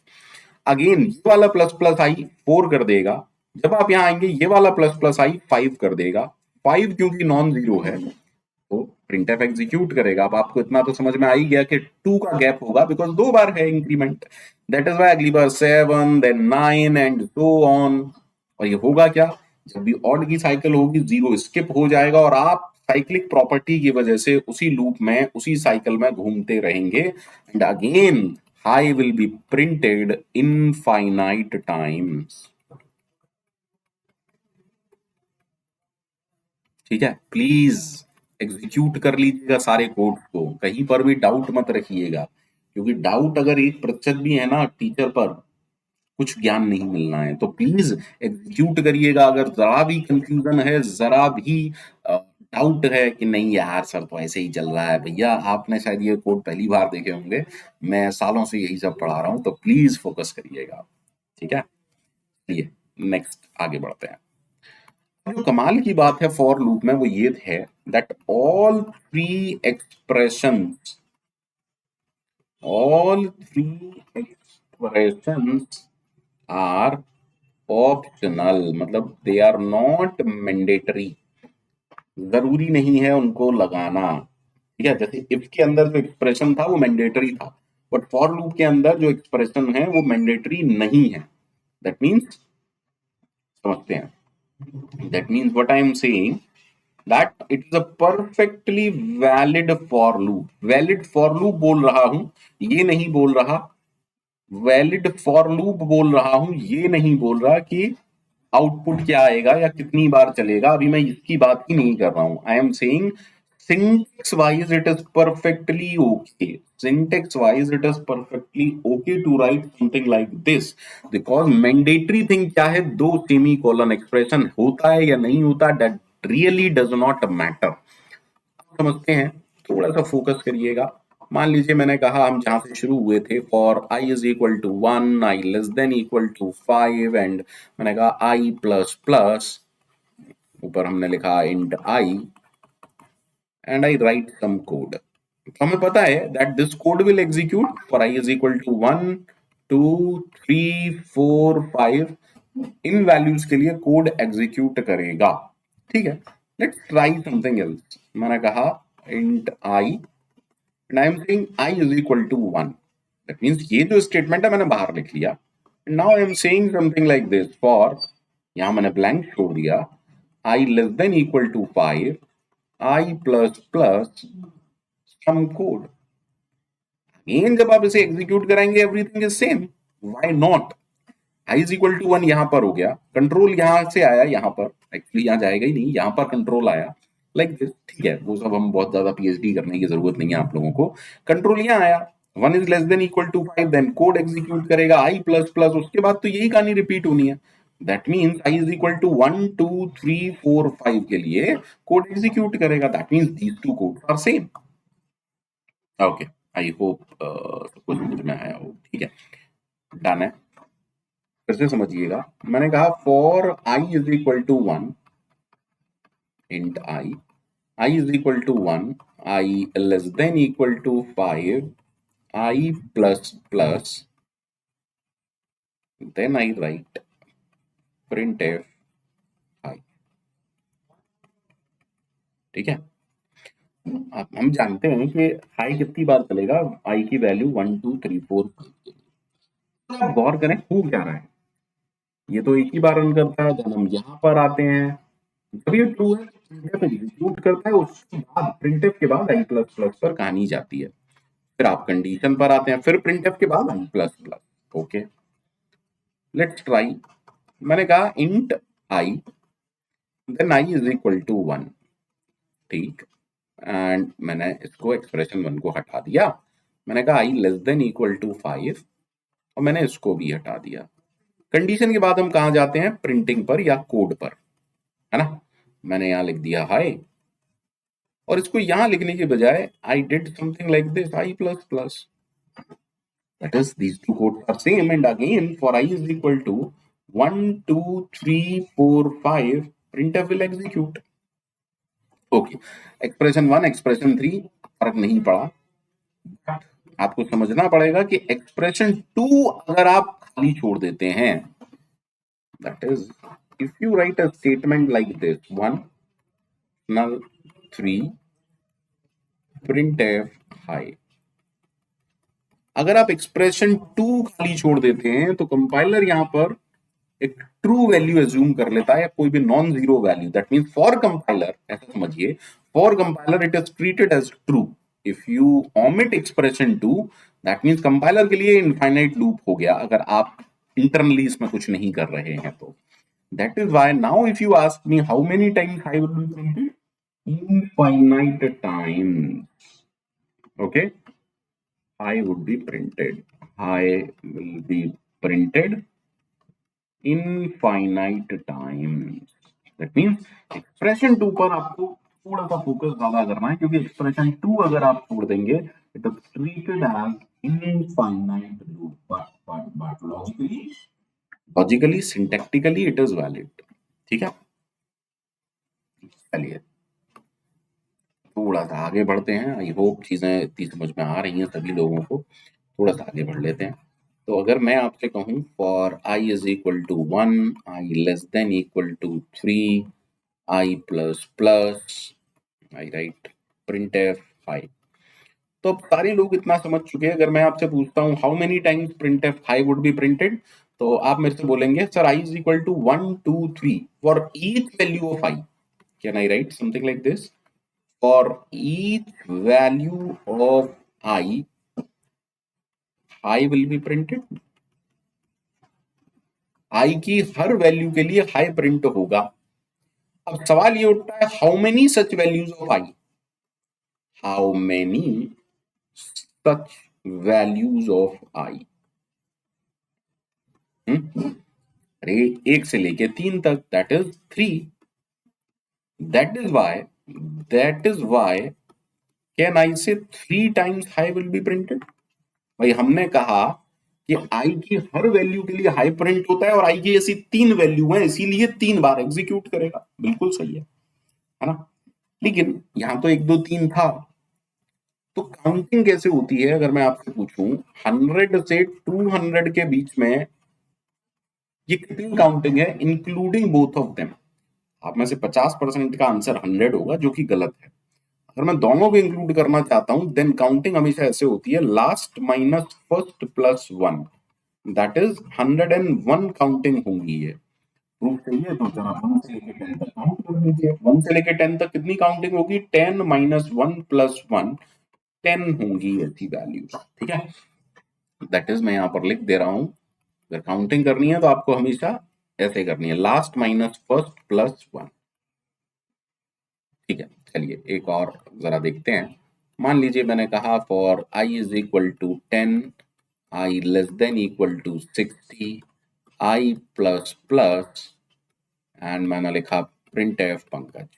अगेन ये वाला प्लस प्लस आई 4 कर देगा। जब आप यहां आएंगे ये वाला प्लस प्लस आई 5 कर देगा, 5 क्योंकि नॉन जीरो है तो प्रिंटफ एग्जीक्यूट करेगा। अब आपको इतना तो समझ में आ ही गया कि 2 का गैप होगा, बिकॉज 2 बार है इंक्रीमेंट, दैट इज वाई अगली बार 7 देन 9 एंड सो ऑन। और ये होगा क्या, जब भी ऑड की साइकिल होगी 0 स्किप हो जाएगा, और आप साइक्लिक प्रॉपर्टी की वजह से उसी लूप में उसी साइकिल में घूमते रहेंगे, and again high will be printed infinite times. ठीक है, प्लीज एग्जीक्यूट कर लीजिएगा सारे कोड को, कहीं पर भी डाउट मत रखिएगा, क्योंकि डाउट अगर 1% भी है ना टीचर पर, कुछ ज्ञान नहीं मिलना है। तो प्लीज एग्जीक्यूट करिएगा। अगर जरा भी कंफ्यूजन है, जरा भी डाउट है कि नहीं यार सर तो ऐसे ही चल रहा है, भैया आपने शायद ये कोड पहली बार देखे होंगे, मैं सालों से यही सब पढ़ा रहा हूं, तो प्लीज फोकस करिएगा। ठीक है, चलिए नेक्स्ट आगे बढ़ते हैं। जो कमाल की बात है फॉर लूप में वो ये है that all three expressions are optional, मतलब दे आर नॉट मैंडेटरी, जरूरी नहीं है उनको लगाना। ठीक है, जैसे इफ के अंदर जो एक्सप्रेशन था वो मैंडेटरी था, बट फॉर लूप के अंदर जो एक्सप्रेशन है वो मैंडेटरी नहीं है। दैट मीन्स, समझते हैं, that means what I am saying that it is a perfectly valid for loop। valid for loop बोल रहा हूं, ये नहीं बोल रहा, valid for loop बोल रहा हूं, ये नहीं बोल रहा कि आउटपुट क्या आएगा या कितनी बार चलेगा, अभी मैं इसकी बात ही नहीं कर रहा हूं। आई am saying syntax wise it is perfectly okay, syntax wise it is perfectly okay to write something like this, because mandatory thing क्या है, 2 सेमी कॉलन एक्सप्रेशन होता है या नहीं होता, that really does not matter। समझते हैं, थोड़ा सा फोकस करिएगा। मान लीजिए मैंने कहा हम जहां से शुरू हुए थे, for i is equal to 1, i less than equal to 5 and मैंने कहा i प्लस प्लस, ऊपर हमने लिखा int i and I write some code. तो हमें पता है that this code will execute for i is equal to 1 2 3 4 5, इन वैल्यूज के लिए कोड एग्जीक्यूट करेगा। ठीक है, लेट्स ट्राई समथिंग एल्स। मैंने कहा int i and I am saying i is equal to 1, that means ये जो स्टेटमेंट है मैंने बाहर लिख लिया। Now I am saying something like this, for, यहां मैंने ब्लैंक छोड़ दिया, i less than equal to 5, i plus plus some code. Again जब आप इसे एग्जीक्यूट कराएंगे everything is same, why not? i is equal to 1 यहां पर हो गया, कंट्रोल यहां से आया, यहां पर एक्चुअली यहां जाएगा ही नहीं, यहां पर कंट्रोल आया लाइक दिस। ठीक है, वो सब हम बहुत ज्यादा पीएचडी करने की जरूरत नहीं है आप लोगों को। कंट्रोल यहां आया, 1 is less than equal to 5, then code execute करेगा i प्लस प्लस, उसके बाद तो यही कहानी रिपीट होनी है। That means i is equal to 1 2 3 4 5 के लिए कोड एग्जीक्यूट करेगा। That means these two codes are same. Okay, I hope सब कुछ समझ में आया हो। ठीक है, डन है। फिर से समझिएगा, मैंने कहा for i is equal to 1, int i is equal to 1, i less than equal to 5, i plus plus, then I write printf i। ठीक है, अब हम जानते हैं कि i कितनी बार चलेगा, i की वैल्यू 1 2 3 4 5। तो आप गौर करें हो क्या रहा है, ये तो एक ही बार रन करता है। जब हम यहाँ पर आते हैं, जब ये ट्रू है printf एग्जीक्यूट करता है, उसके बाद printf के बाद i प्लस प्लस पर कहानी जाती है। फिर आप कंडीशन पर आते हैं, फिर printf के बाद i plus plus. Okay, let's try. मैंने कहा int i, then i is equal to 1। ठीक, एंड मैंने इसको एक्सप्रेशन 1 को हटा दिया। मैंने कहा i less than equal to 5 और मैंने इसको भी हटा दिया। कंडीशन के बाद हम कहा जाते हैं, प्रिंटिंग पर या कोड पर, है ना। मैंने यहां लिख दिया हाई, और इसको यहां लिखने के बजाय I did something like this, i plus plus. That is these two codes are same, and again for i is equal to 1 2 3 4 5 printf will execute। Okay, expression 1 expression 3 फर्क नहीं पड़ा, आपको समझना पड़ेगा कि एक्सप्रेशन 2 अगर आप खाली छोड़ देते हैं, that is if you right a statement like this, 1 null 3 printf hi, अगर आप एक्सप्रेशन 2 खाली छोड़ देते हैं तो कंपाइलर यहां पर एक ट्रू वैल्यू एज्यूम कर लेता है, या कोई भी non zero value. That means for compiler, ऐसा समझिए, for compiler it is treated as true. If you omit expression 2, that means compiler के लिए इनफाइनाइट लूप हो गया, अगर आप इंटरनली इसमें कुछ नहीं कर रहे हैं तो। That is why now if you ask me how many times I will be printed, infinite times, okay, I would be printed, I will be printed infinite times। That means expression 2 पर आपको थोड़ा सा focus ज्यादा करना है, क्योंकि expression 2 अगर आप छोड़ देंगे it is treated as infinite loop, but logically syntactically it is valid. ठीक है, चलिए थोड़ा सा आगे बढ़ते हैं। आई होप चीजें इतनी समझ में आ रही हैं सभी लोगों को, थोड़ा सा आगे बढ़ लेते हैं। तो अगर मैं आपसे कहूं for i is equal to 1, i less than equal to 3, i plus plus, I write printf hi, तो अब सारे लोग इतना समझ चुके हैं। अगर मैं आपसे पूछता हूं how many times printf hi would be printed, तो आप मेरे से बोलेंगे sir i is equal to 1 2 3 for each value of i। Can I write something like this, for each value of I will be printed। I की हर value के लिए high print होगा। अब सवाल ये उठता है how many such values of I, how many such values of I। अरे 1 से लेके 3 तक, that is 3। That is why can I say 3 times hi will be printed? भाई हमने कहा कि आई की हर वैल्यू के लिए हाई प्रिंट होता है और आई की ऐसी 3 वैल्यू है इसीलिए 3 बार एग्जीक्यूट करेगा। बिल्कुल सही है ना? लेकिन यहां तो 1 2 3 था, तो काउंटिंग कैसे होती है अगर मैं आपसे पूछूं 100 से 200 के बीच में ये कितनी काउंटिंग है इंक्लूडिंग बोथ ऑफ देम? आप में से 50% का आंसर 100 होगा जो कि गलत है। अगर मैं दोनों को इंक्लूड करना चाहता हूं देन काउंटिंग हमेशा ऐसे होती है last minus first plus one, that is 101 counting होंगी। ये प्रूफ चाहिए तो जरा 1 से लेके 10 तक काउंट कर लीजिए। 1 से लेके 10 तक कितनी काउंटिंग होगी? 10 माइनस 1 प्लस 1, 10 होंगी ऐसी वैल्यूज। ठीक है, दैट इज मैं यहां पर लिख दे रहा हूं। अगर काउंटिंग करनी है तो आपको हमेशा ऐसे करनी है, last minus first plus one. ठीक है, चलिए एक और जरा देखते हैं। मान लीजिए मैंने कहा for i is equal to 10, i less than equal to 60, i plus plus, and मैंने लिखा print f Pankaj.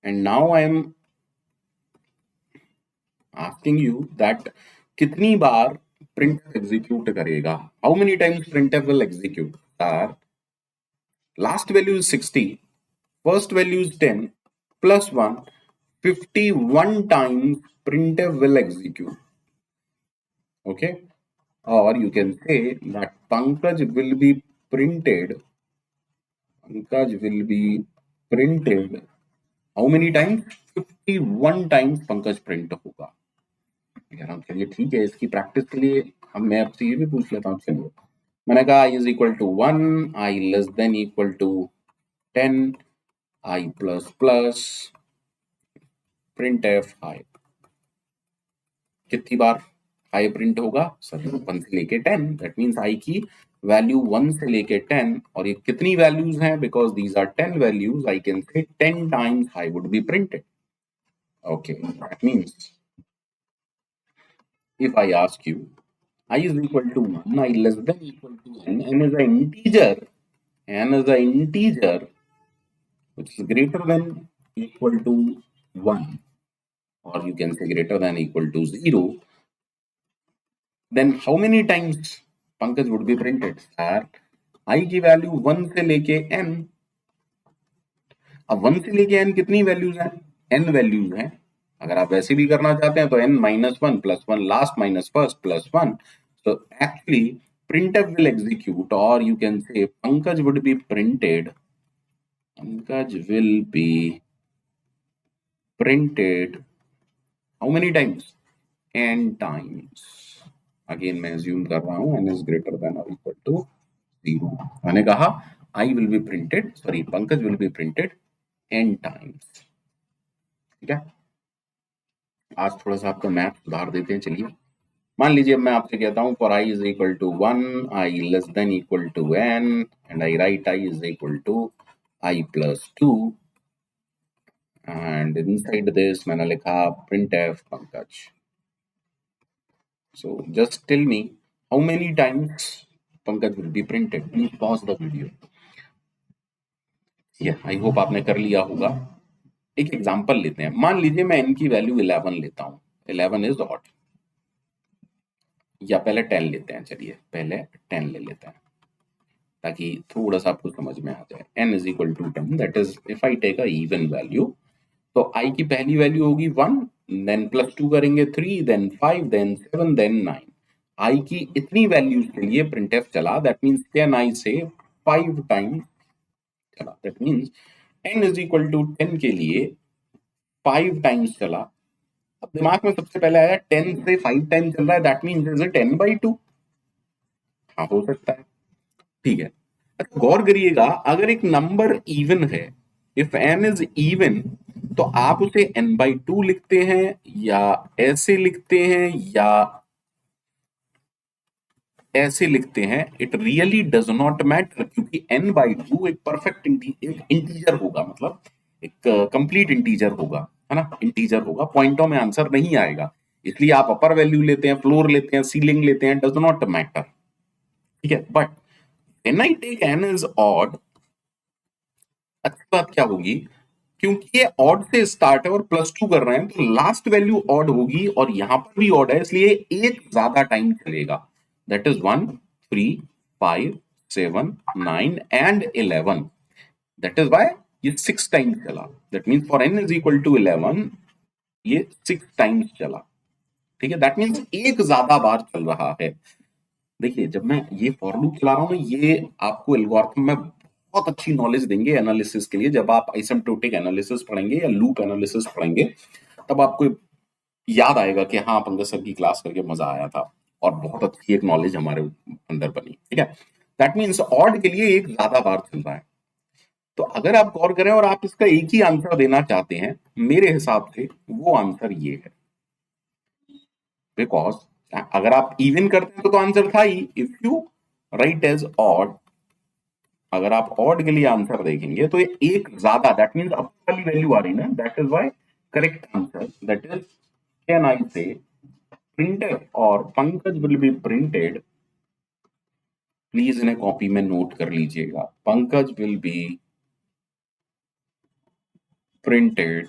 And now I am asking you that कितनी बार प्रिंट एग्जीक्यूट करेगा? How many times print f will execute? Sir last value is 60, first value is 10 plus 1, 51 times printf will execute. Okay, or you can say that Pankaj will be printed. Pankaj will be printed how many times? 51 times Pankaj print होगा। यार हम चलिए ठीक है, इसकी practice के लिए हम मैं आपसे ये भी पूछ लेता हूँ। चलिए मैंने कहा i is equal to 1, i less than equal to 10, i plus plus print F hi. कितनी बार हाई प्रिंट होगा? सर 1 से लेके 10, दैट मींस आई की वैल्यू 1 से लेके 10, और ये कितनी वैल्यूज हैं? Because these are 10 values, I can say 10 times hi would be printed. Okay, that means if I ask you I is equal to 1, I less than equal to n is an integer, n is an integer which is greater than equal to 1, or you can say greater than equal to 0, then how many times Pankaj would be printed? Sir, I की value 1 से लेके n, अब 1 से लेके n कितनी values हैं? n values हैं। अगर आप वैसे भी करना चाहते हैं तो n minus 1 plus 1, last minus first plus 1, so actually printf will execute, or you can say Pankaj would be printed, Pankaj will be printed how many times? n times। Again मैं assume कर रहा हूं n is greater than or equal to 0। मैंने कहा I will be printed, sorry Pankaj will be printed n times। ठीक है, आज थोड़ा सा आपका मैथ सुधार देते हैं। चलिए मान लीजिए मैं आपसे कहता हूं for i is equal to 1, i less than equal to n, and I write i is equal to i plus 2, and inside this मैंने लिखा print f Pankaj. So just tell me how many times Pankaj will be printed. Please pause the video. ये I hope आपने कर लिया होगा। एक example लेते हैं। मान लीजिए मैं n की वैल्यू 11 लेता हूं, 11 इज ऑड, या पहले 10 लेते हैं। चलिए पहले 10 ले लेते हैं ताकि थोड़ा सा आपको समझ में आ जाए। n is equal to 10, that is if I take a even value, तो i की पहली वैल्यू होगी 1, देन प्लस 2 करेंगे 3, देन 5, देन 7, देन 9। i की इतनी वैल्यूज के लिए प्रिंटफ चला, दैट मींस 10i से 5 टाइम चला, that means n is equal to 10 के लिए 5 टाइम्स चला। अब दिमाग में सबसे पहले आया 10 से 5 टाइम चल रहा है, दैट मींस इज इट 10/2? हाँ हो सकता है, ठीक है। अच्छा गौर करिएगा, अगर एक नंबर इवन है, इफ n इज इवन, तो आप उसे n/2 लिखते हैं या ऐसे लिखते हैं या ऐसे लिखते हैं, it really does not matter, क्योंकि n/2 एक परफेक्ट इंटीजर होगा, मतलब एक कंप्लीट इंटीजर होगा, है ना, इंटीजर होगा, पॉइंटों में आंसर नहीं आएगा। इसलिए आप अपर वैल्यू लेते हैं, फ्लोर लेते हैं, सीलिंग लेते हैं, डज नॉट मैटर। ठीक है, but when I take n is odd, अच्छी बात क्या होगी, क्योंकि ये ऑड से स्टार्ट है और +2 कर रहे हैं तो लास्ट वैल्यू ऑड होगी और यहां पर भी ऑड है इसलिए एक ज्यादा टाइम चलेगा। That is 1, 3, 5, 7, 9 and 11। That is why ये 6 टाइम्स चला। That means for n is equal to 11 ये 6 टाइम्स चला। ठीक है, दैट मीन्स एक ज्यादा बार चल रहा है। देखिए जब मैं ये फॉर लूप चला रहा हूँ ना, ये आपको एल्गोरिथम में बहुत अच्छी नॉलेज देंगे एनालिसिस के लिए। जब आप आइसिम्प्टोटिक एनालिसिस पढ़ेंगे या लूप एनालिसिस पढ़ेंगे तब आपको याद आएगा कि हाँ पंकज सर की क्लास करके मजा आया था और बहुत अच्छी एक नॉलेज हमारे अंदर बनी। ठीक है, दैट मीन्स ऑड के लिए एक ज्यादा बार चल रहा है। तो अगर आप गौर करें और आप इसका एक ही आंसर देना चाहते हैं, मेरे हिसाब से वो आंसर ये है। बिकॉज अगर आप इवन करते हैं तो आंसर था ही। If you write as odd, अगर आप ऑड के लिए आंसर देखेंगे तो ये एक ज्यादा, दैट मीन्स अब वाली वैल्यू आ रही ना, that is why correct answer that is can I से प्रिंटेड और Pankaj will be printed. Please इन्हें कॉपी में नोट कर लीजिएगा, पंकज विल बी प्रिंटेड।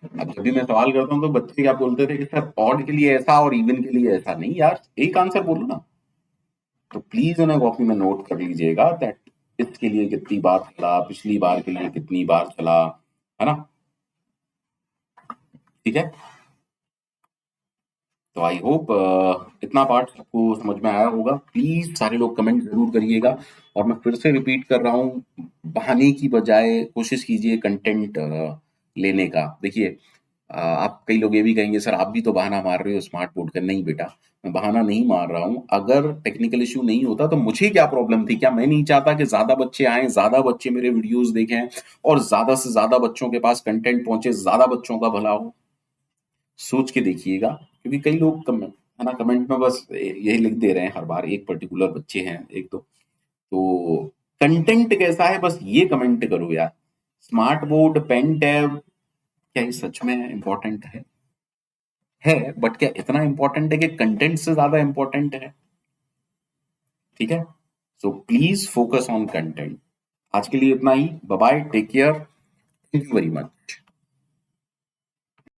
अब जब भी मैं सवाल करता हूँ तो बच्चे क्या बोलते थे कि सर ऑड के लिए ऐसा और इवन के लिए ऐसा। नहीं यार, एक आंसर बोलो ना। तो प्लीज उन्हें कॉपी में नोट कर लीजिएगा दैट इसके लिए कितनी बार चला, पिछली बार के लिए कितनी बार चला, है ना। ठीक है, तो आई होप इतना पार्ट सबको समझ में आया होगा। प्लीज सारे लोग कमेंट जरूर करिएगा और मैं फिर से रिपीट कर रहा हूँ, बहाने की बजाय कोशिश कीजिए कंटेंट लेने का। देखिए आप कई लोग ये भी कहेंगे सर आप भी तो बहाना मार रहे हो स्मार्ट बोर्ड का। नहीं बेटा, मैं बहाना नहीं मार रहा हूँ। अगर टेक्निकल इश्यू नहीं होता तो मुझे क्या प्रॉब्लम थी? क्या मैं नहीं चाहता कि ज्यादा बच्चे आए, ज्यादा बच्चे मेरे वीडियोस देखें और ज्यादा से ज्यादा बच्चों के पास कंटेंट पहुंचे, ज्यादा बच्चों का भला हो? सोच के देखिएगा, क्योंकि कई लोग कमेंट है ना, कमेंट में बस यही लिख दे रहे हैं हर बार। एक पर्टिकुलर बच्चे हैं एक दो, तो कंटेंट कैसा है बस ये कमेंट करो यार। स्मार्ट बोर्ड, पेन टैब, क्या ये सच में इंपॉर्टेंट है? बट क्या इतना इंपॉर्टेंट है कि कंटेंट से ज्यादा इंपॉर्टेंट है? ठीक है, so please focus on content. आज के लिए इतना ही। Bye bye, take care, thank you very much.